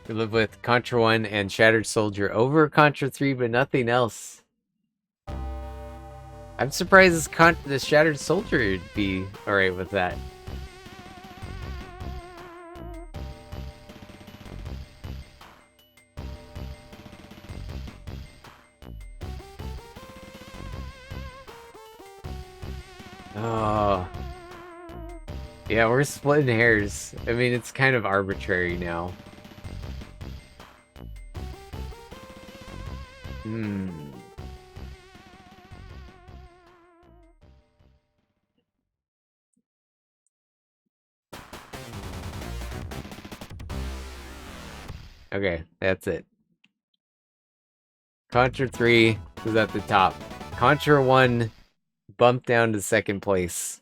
We live with Contra 1 and Shattered Soldier over Contra 3, but nothing else. I'm surprised this Shattered Soldier would be alright with that. Oh. Yeah, we're splitting hairs. I mean, it's kind of arbitrary now. Okay, that's it. Contra 3 is at the top. Contra 1 bumped down to second place.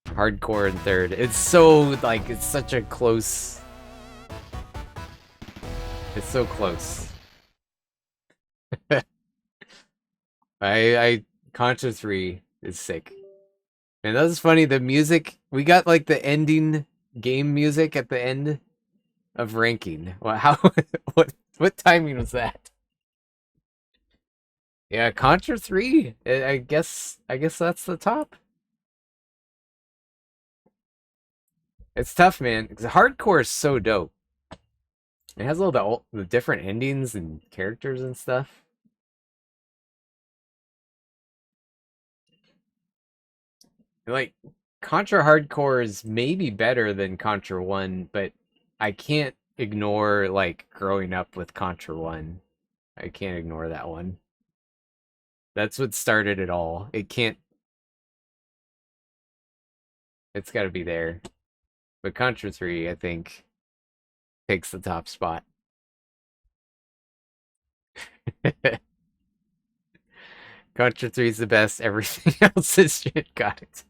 Hardcore in third. It's so, like, it's such a close... It's so close. Contra 3 is sick. And that was funny, the music, we got, like, the ending game music at the end of ranking. Well, how, what timing was that? Yeah, Contra 3, I guess that's the top. It's tough, man, because hardcore is so dope. It has all the different endings and characters and stuff. Like, Contra Hardcore is maybe better than Contra 1, but I can't ignore, like, growing up with Contra 1. I can't ignore that one. That's what started it all. It can't... It's gotta be there. But Contra 3, I think, takes the top spot. Contra 3 is the best. Everything else is shit. Got it.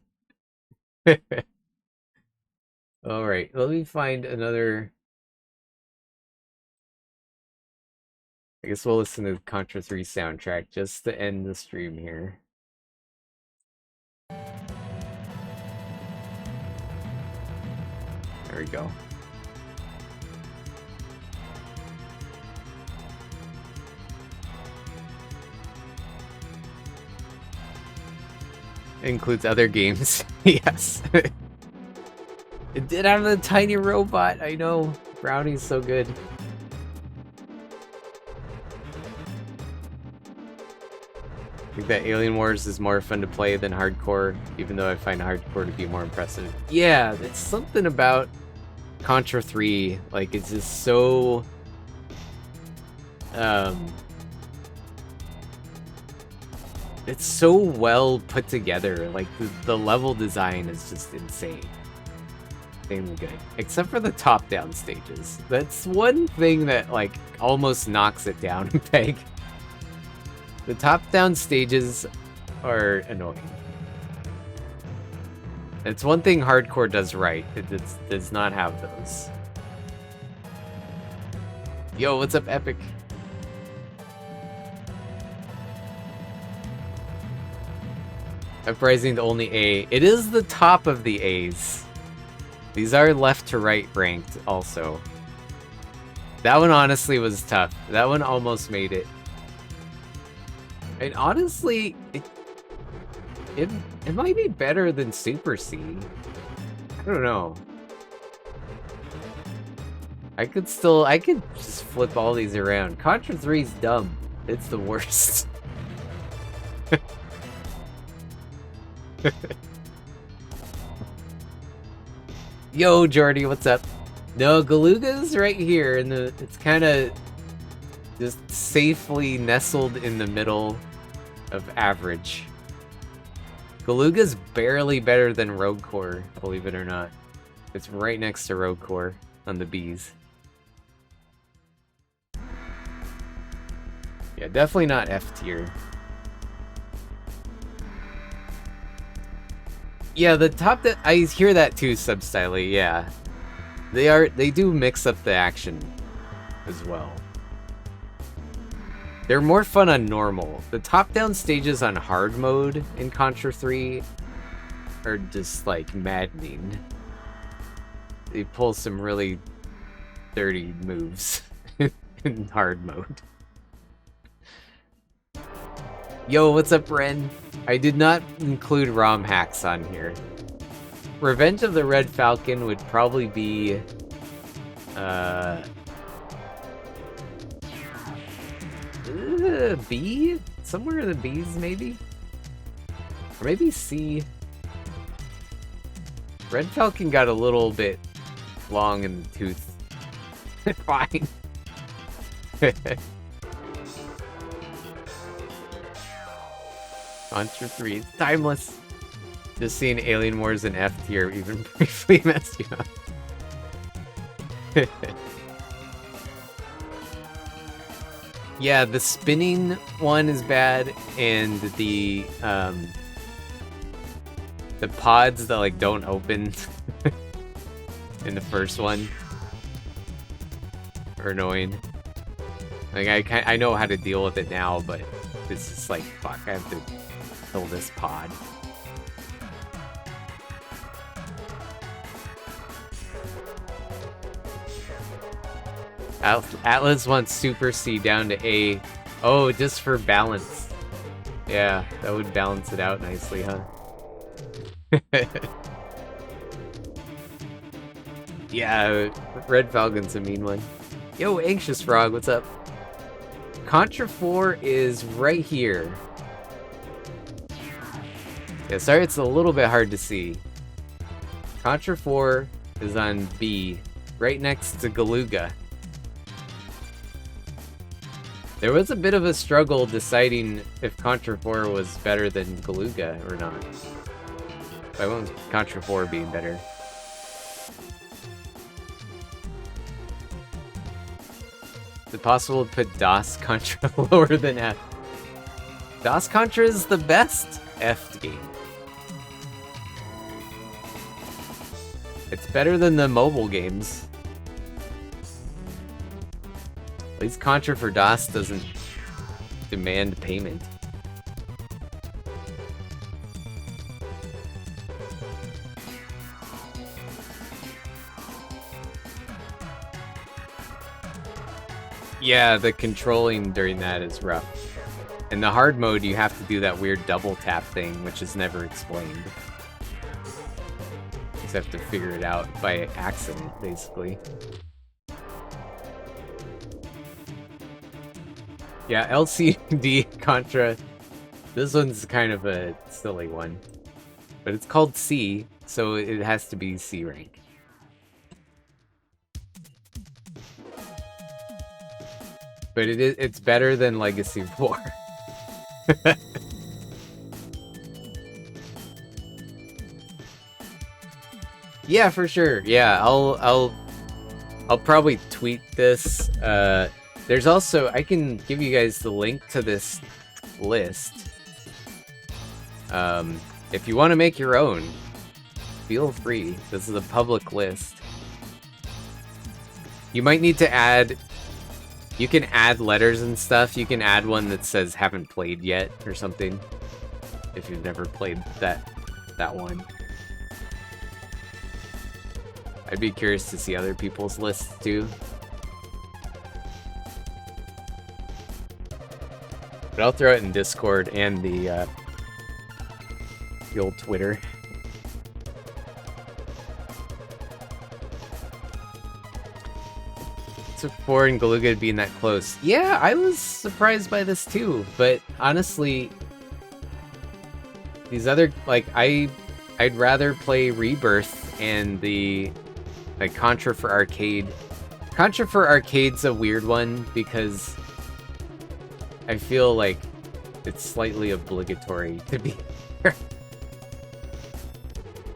Alright, let me find another... I guess we'll listen to the Contra 3 soundtrack just to end the stream here. There we go. It includes other games. Yes. It did have the tiny robot. I know. Brownie's so good. I think that Alien Wars is more fun to play than hardcore, even though I find hardcore to be more impressive. Yeah, it's something about Contra 3. Like, it's just so... It's so well put together. Like, the level design is just insane. Insanely good. Except for the top-down stages. That's one thing that, like, almost knocks it down a peg. The top-down stages are annoying. It's one thing hardcore does right. It does not have those. Yo, what's up, Epic? Uprising the only A. It is the top of the A's. These are left to right ranked also. That one honestly was tough. That one almost made it. And honestly, it might be better than Super C. I don't know. I could just flip all these around. Contra 3's dumb. It's the worst. Yo, Jordy, what's up? No, Galuga's right here, and it's kind of just safely nestled in the middle of average. Galuga's barely better than Rogue Core, believe it or not. It's right next to Rogue Core on the Bs. Yeah, definitely not F tier. Yeah, the top that I hear that too, Substyly, yeah. They do mix up the action as well. They're more fun on normal. The top-down stages on hard mode in Contra 3 are just like maddening. They pull some really dirty moves in hard mode. Yo, what's up, Ren? I did not include ROM hacks on here. Revenge of the Red Falcon would probably be B? Somewhere in the B's, maybe? Or maybe C. Red Falcon got a little bit long in the tooth. Fine. Contra 3, it's timeless. Just seeing Alien Wars in F tier even briefly messed you up. Yeah, the spinning one is bad, and the pods that like don't open in the first one are annoying. Like I know how to deal with it now, but it's just like fuck, I have to kill this pod. Atlas wants Super C down to A. Oh, just for balance. Yeah, that would balance it out nicely, huh? Yeah, Red Falcon's a mean one. Yo, Anxious Frog, what's up? Contra 4 is right here. Yeah, sorry it's a little bit hard to see. Contra 4 is on B, right next to Galuga. There was a bit of a struggle deciding if Contra 4 was better than Galuga or not. I went with Contra 4 being better. Is it possible to put DOS Contra lower than F? DOS Contra is the best F game. It's better than the mobile games. At least Contra for DOS doesn't demand payment. Yeah, the controlling during that is rough. In the hard mode, you have to do that weird double tap thing, which is never explained. You just have to figure it out by accident, basically. Yeah, LCD Contra. This one's kind of a silly one. But it's called C, so it has to be C rank. But it's better than Legacy 4. Yeah, for sure. Yeah, I'll probably tweet this. There's also, I can give you guys the link to this list. If you want to make your own, feel free. This is a public list. You might need to add. You can add letters and stuff. You can add one that says haven't played yet or something. If you've never played that one. I'd be curious to see other people's lists too. But I'll throw it in Discord and the old Twitter. Took 4 and Galuga being that close. Yeah, I was surprised by this too, but honestly, these other, like, I'd rather play Rebirth and the, like, Contra for Arcade. Contra for Arcade's a weird one because I feel like it's slightly obligatory to be here.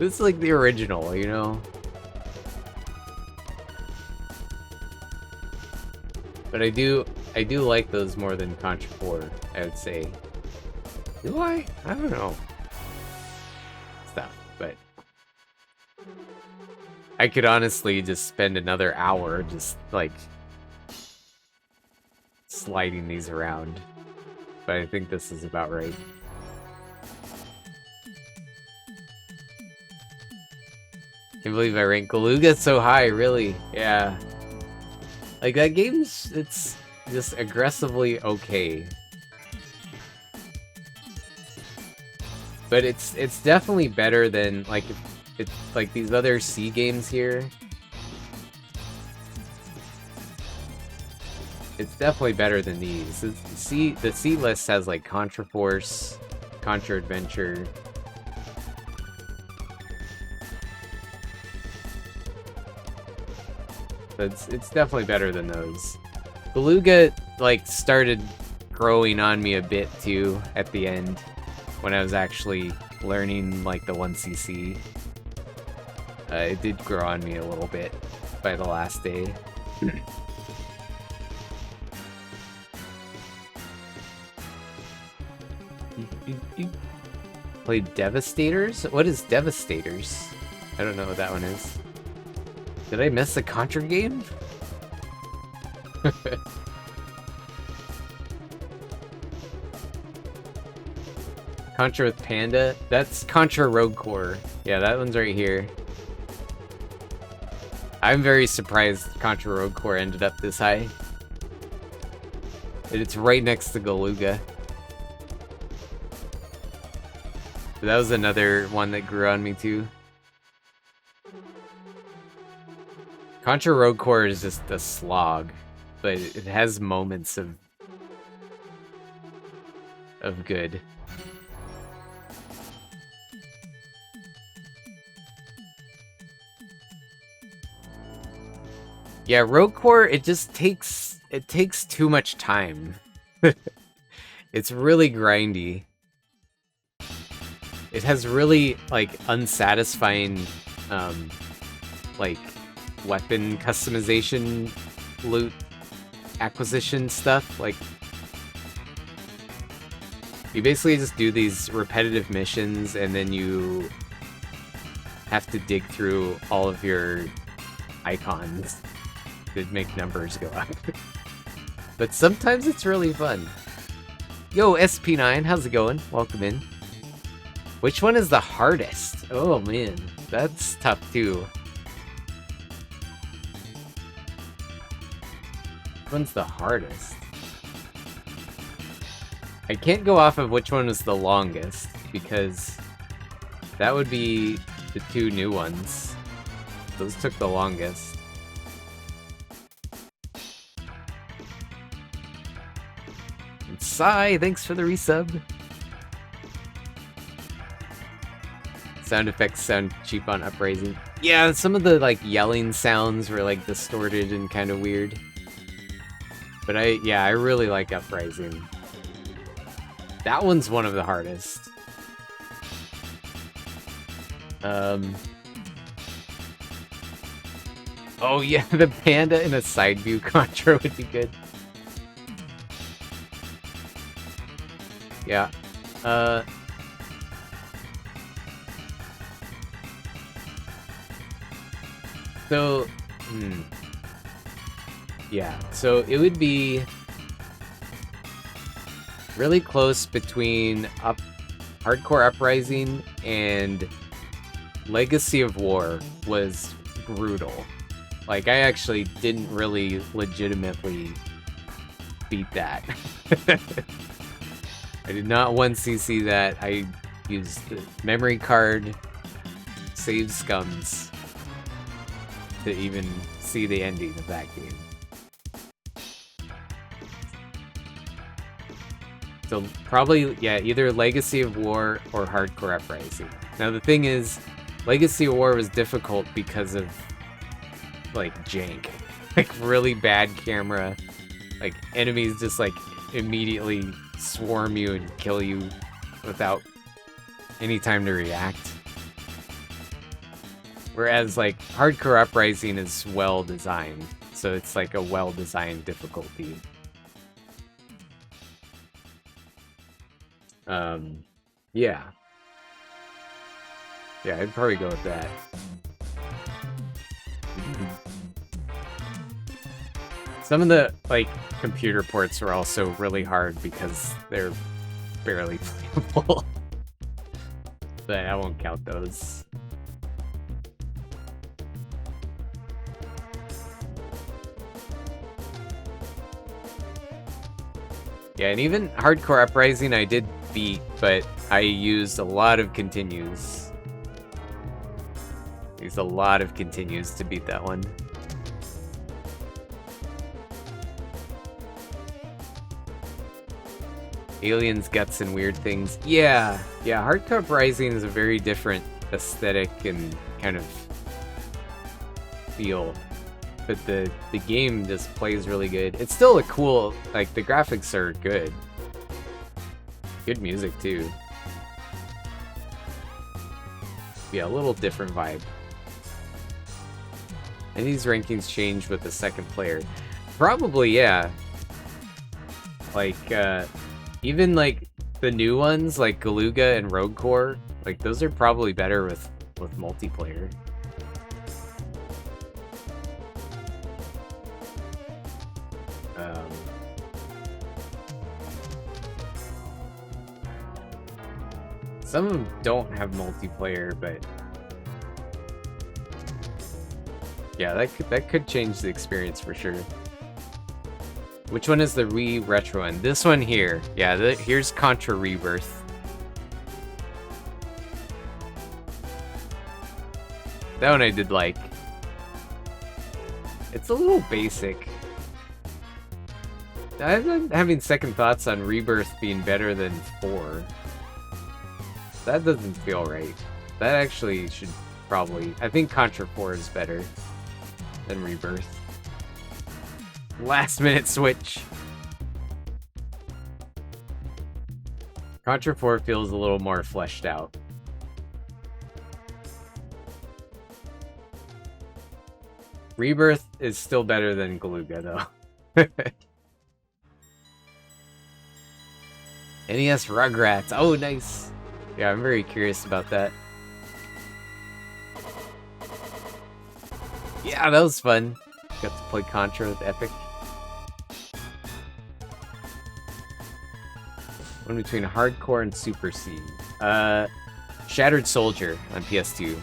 It's like the original, you know? But I do like those more than Contra 4, I would say. Do I? I don't know. Stuff, but I could honestly just spend another hour just like sliding these around. But I think this is about right. Can't believe I ranked Galuga so high, really. Yeah. Like, that game's, it's just aggressively okay. But it's definitely better than, like, it's like these other C games here. It's definitely better than these. The C list has, like, Contra Force, Contra Adventure. It's definitely better than those. Beluga, like, started growing on me a bit, too, at the end. When I was actually learning, like, the 1cc. It did grow on me a little bit by the last day. Played Devastators? What is Devastators? I don't know what that one is. Did I miss a Contra game? Contra with Panda? That's Contra Rogue Core. Yeah, that one's right here. I'm very surprised Contra Rogue Core ended up this high. It's right next to Galuga. That was another one that grew on me too. Contra Rogue Core is just a slog, but it has moments of good. Yeah, Rogue Core, it takes too much time. It's really grindy. It has really, like, unsatisfying, like, weapon customization, loot acquisition stuff. Like, you basically just do these repetitive missions, and then you have to dig through all of your icons to make numbers go up. But sometimes it's really fun. Yo, SP9, how's it going? Welcome in. Which one is the hardest? Oh man, that's tough too. Which one's the hardest? I can't go off of which one was the longest, because that would be the two new ones. Those took the longest. And Sai, thanks for the resub. Sound effects sound cheap on Uprising. Yeah, some of the, like, yelling sounds were, like, distorted and kind of weird. But I really like Uprising. That one's one of the hardest. Oh yeah, the panda in a side view Contra would be good. Yeah. So, yeah, so it would be really close between Hardcore Uprising and Legacy of War was brutal. Like, I actually didn't really legitimately beat that. I did not 1cc that. I used the memory card, save scums, to even see the ending of that game. So probably, yeah, either Legacy of War or Hardcore Uprising. Now the thing is, Legacy of War was difficult because of, like, jank. Like, really bad camera. Like, enemies just, like, immediately swarm you and kill you without any time to react. Whereas, like, Hardcore Uprising is well designed. So it's like a well-designed difficulty. Yeah. Yeah, I'd probably go with that. Some of the, like, computer ports are also really hard because they're barely playable. But I won't count those. Yeah, and even Hardcore Uprising I did beat, but I used a lot of continues. Used a lot of continues to beat that one. Aliens, guts, and weird things. Yeah, Hardcore Uprising is a very different aesthetic and kind of feel. But the game just plays really good. It's still a cool, like, the graphics are good. Good music, too. Yeah, a little different vibe. And these rankings change with the second player. Probably, yeah. Like, even, like, the new ones, like Galuga and Rogue Core, like, those are probably better with multiplayer. Some of them don't have multiplayer, but yeah, that could change the experience for sure. Which one is the retro one? This one here. Yeah, here's Contra Rebirth. That one I did like. It's a little basic. I've been having second thoughts on Rebirth being better than 4. That doesn't feel right. That actually should probably... I think Contra 4 is better than Rebirth. Last minute switch. Contra 4 feels a little more fleshed out. Rebirth is still better than Galuga, though. NES Rugrats. Oh, nice. Yeah, I'm very curious about that. Yeah, that was fun. Got to play Contra with Epic. One between Hardcore and Super C. Shattered Soldier on PS2.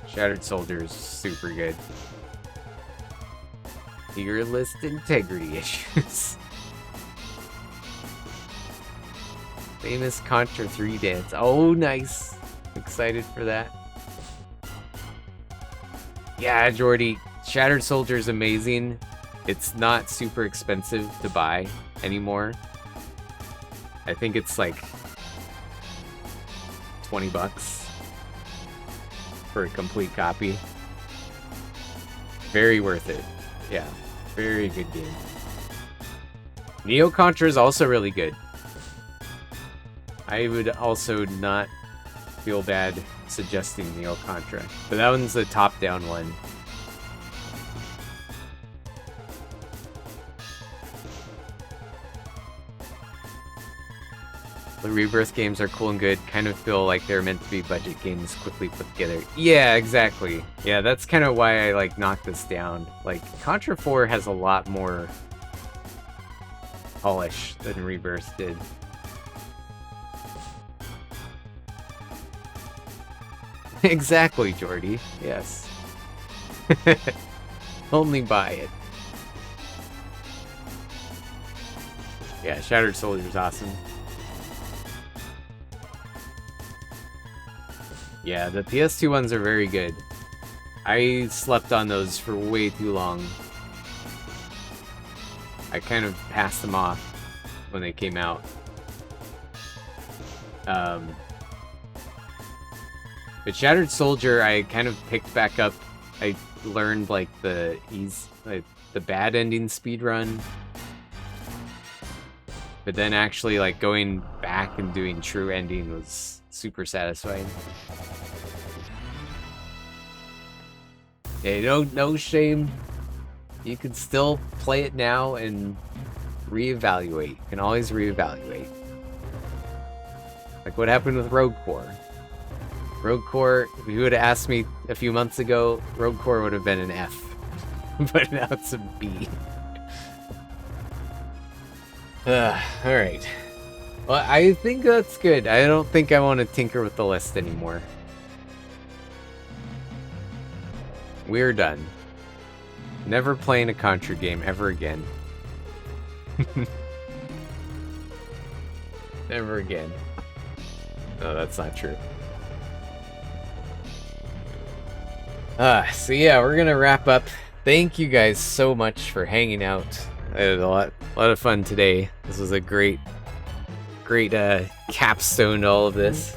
Shattered Soldier is super good. Tier list integrity issues. Famous Contra 3 dance. Oh, nice. Excited for that. Yeah, Jordy. Shattered Soldier is amazing. It's not super expensive to buy anymore. I think it's like $20 for a complete copy. Very worth it. Yeah, very good game. Neo Contra is also really good. I would also not feel bad suggesting Neo Contra, but that one's the top-down one. The Rebirth games are cool and good, kind of feel like they're meant to be budget games quickly put together. Yeah, exactly. Yeah, that's kind of why I like knocked this down. Like, Contra 4 has a lot more polish than Rebirth did. Exactly, Jordy. Yes. Only buy it. Yeah, Shattered Soldier's awesome. Yeah, the PS2 ones are very good. I slept on those for way too long. I kind of passed them off when they came out. But Shattered Soldier, I kind of picked back up. I learned like the bad ending speedrun. But then actually like going back and doing true ending was super satisfying. Hey, no shame. You can still play it now and reevaluate. You can always reevaluate. Like what happened with Rogue Core. Rogue Core, if you would have asked me a few months ago, Rogue Core would have been an F. But now it's a B. Alright. Well, I think that's good. I don't think I want to tinker with the list anymore. We're done. Never playing a Contra game ever again. Never again. No, that's not true. So yeah, we're gonna wrap up. Thank you guys so much for hanging out. I had a lot of fun today. This was a great capstone to all of this.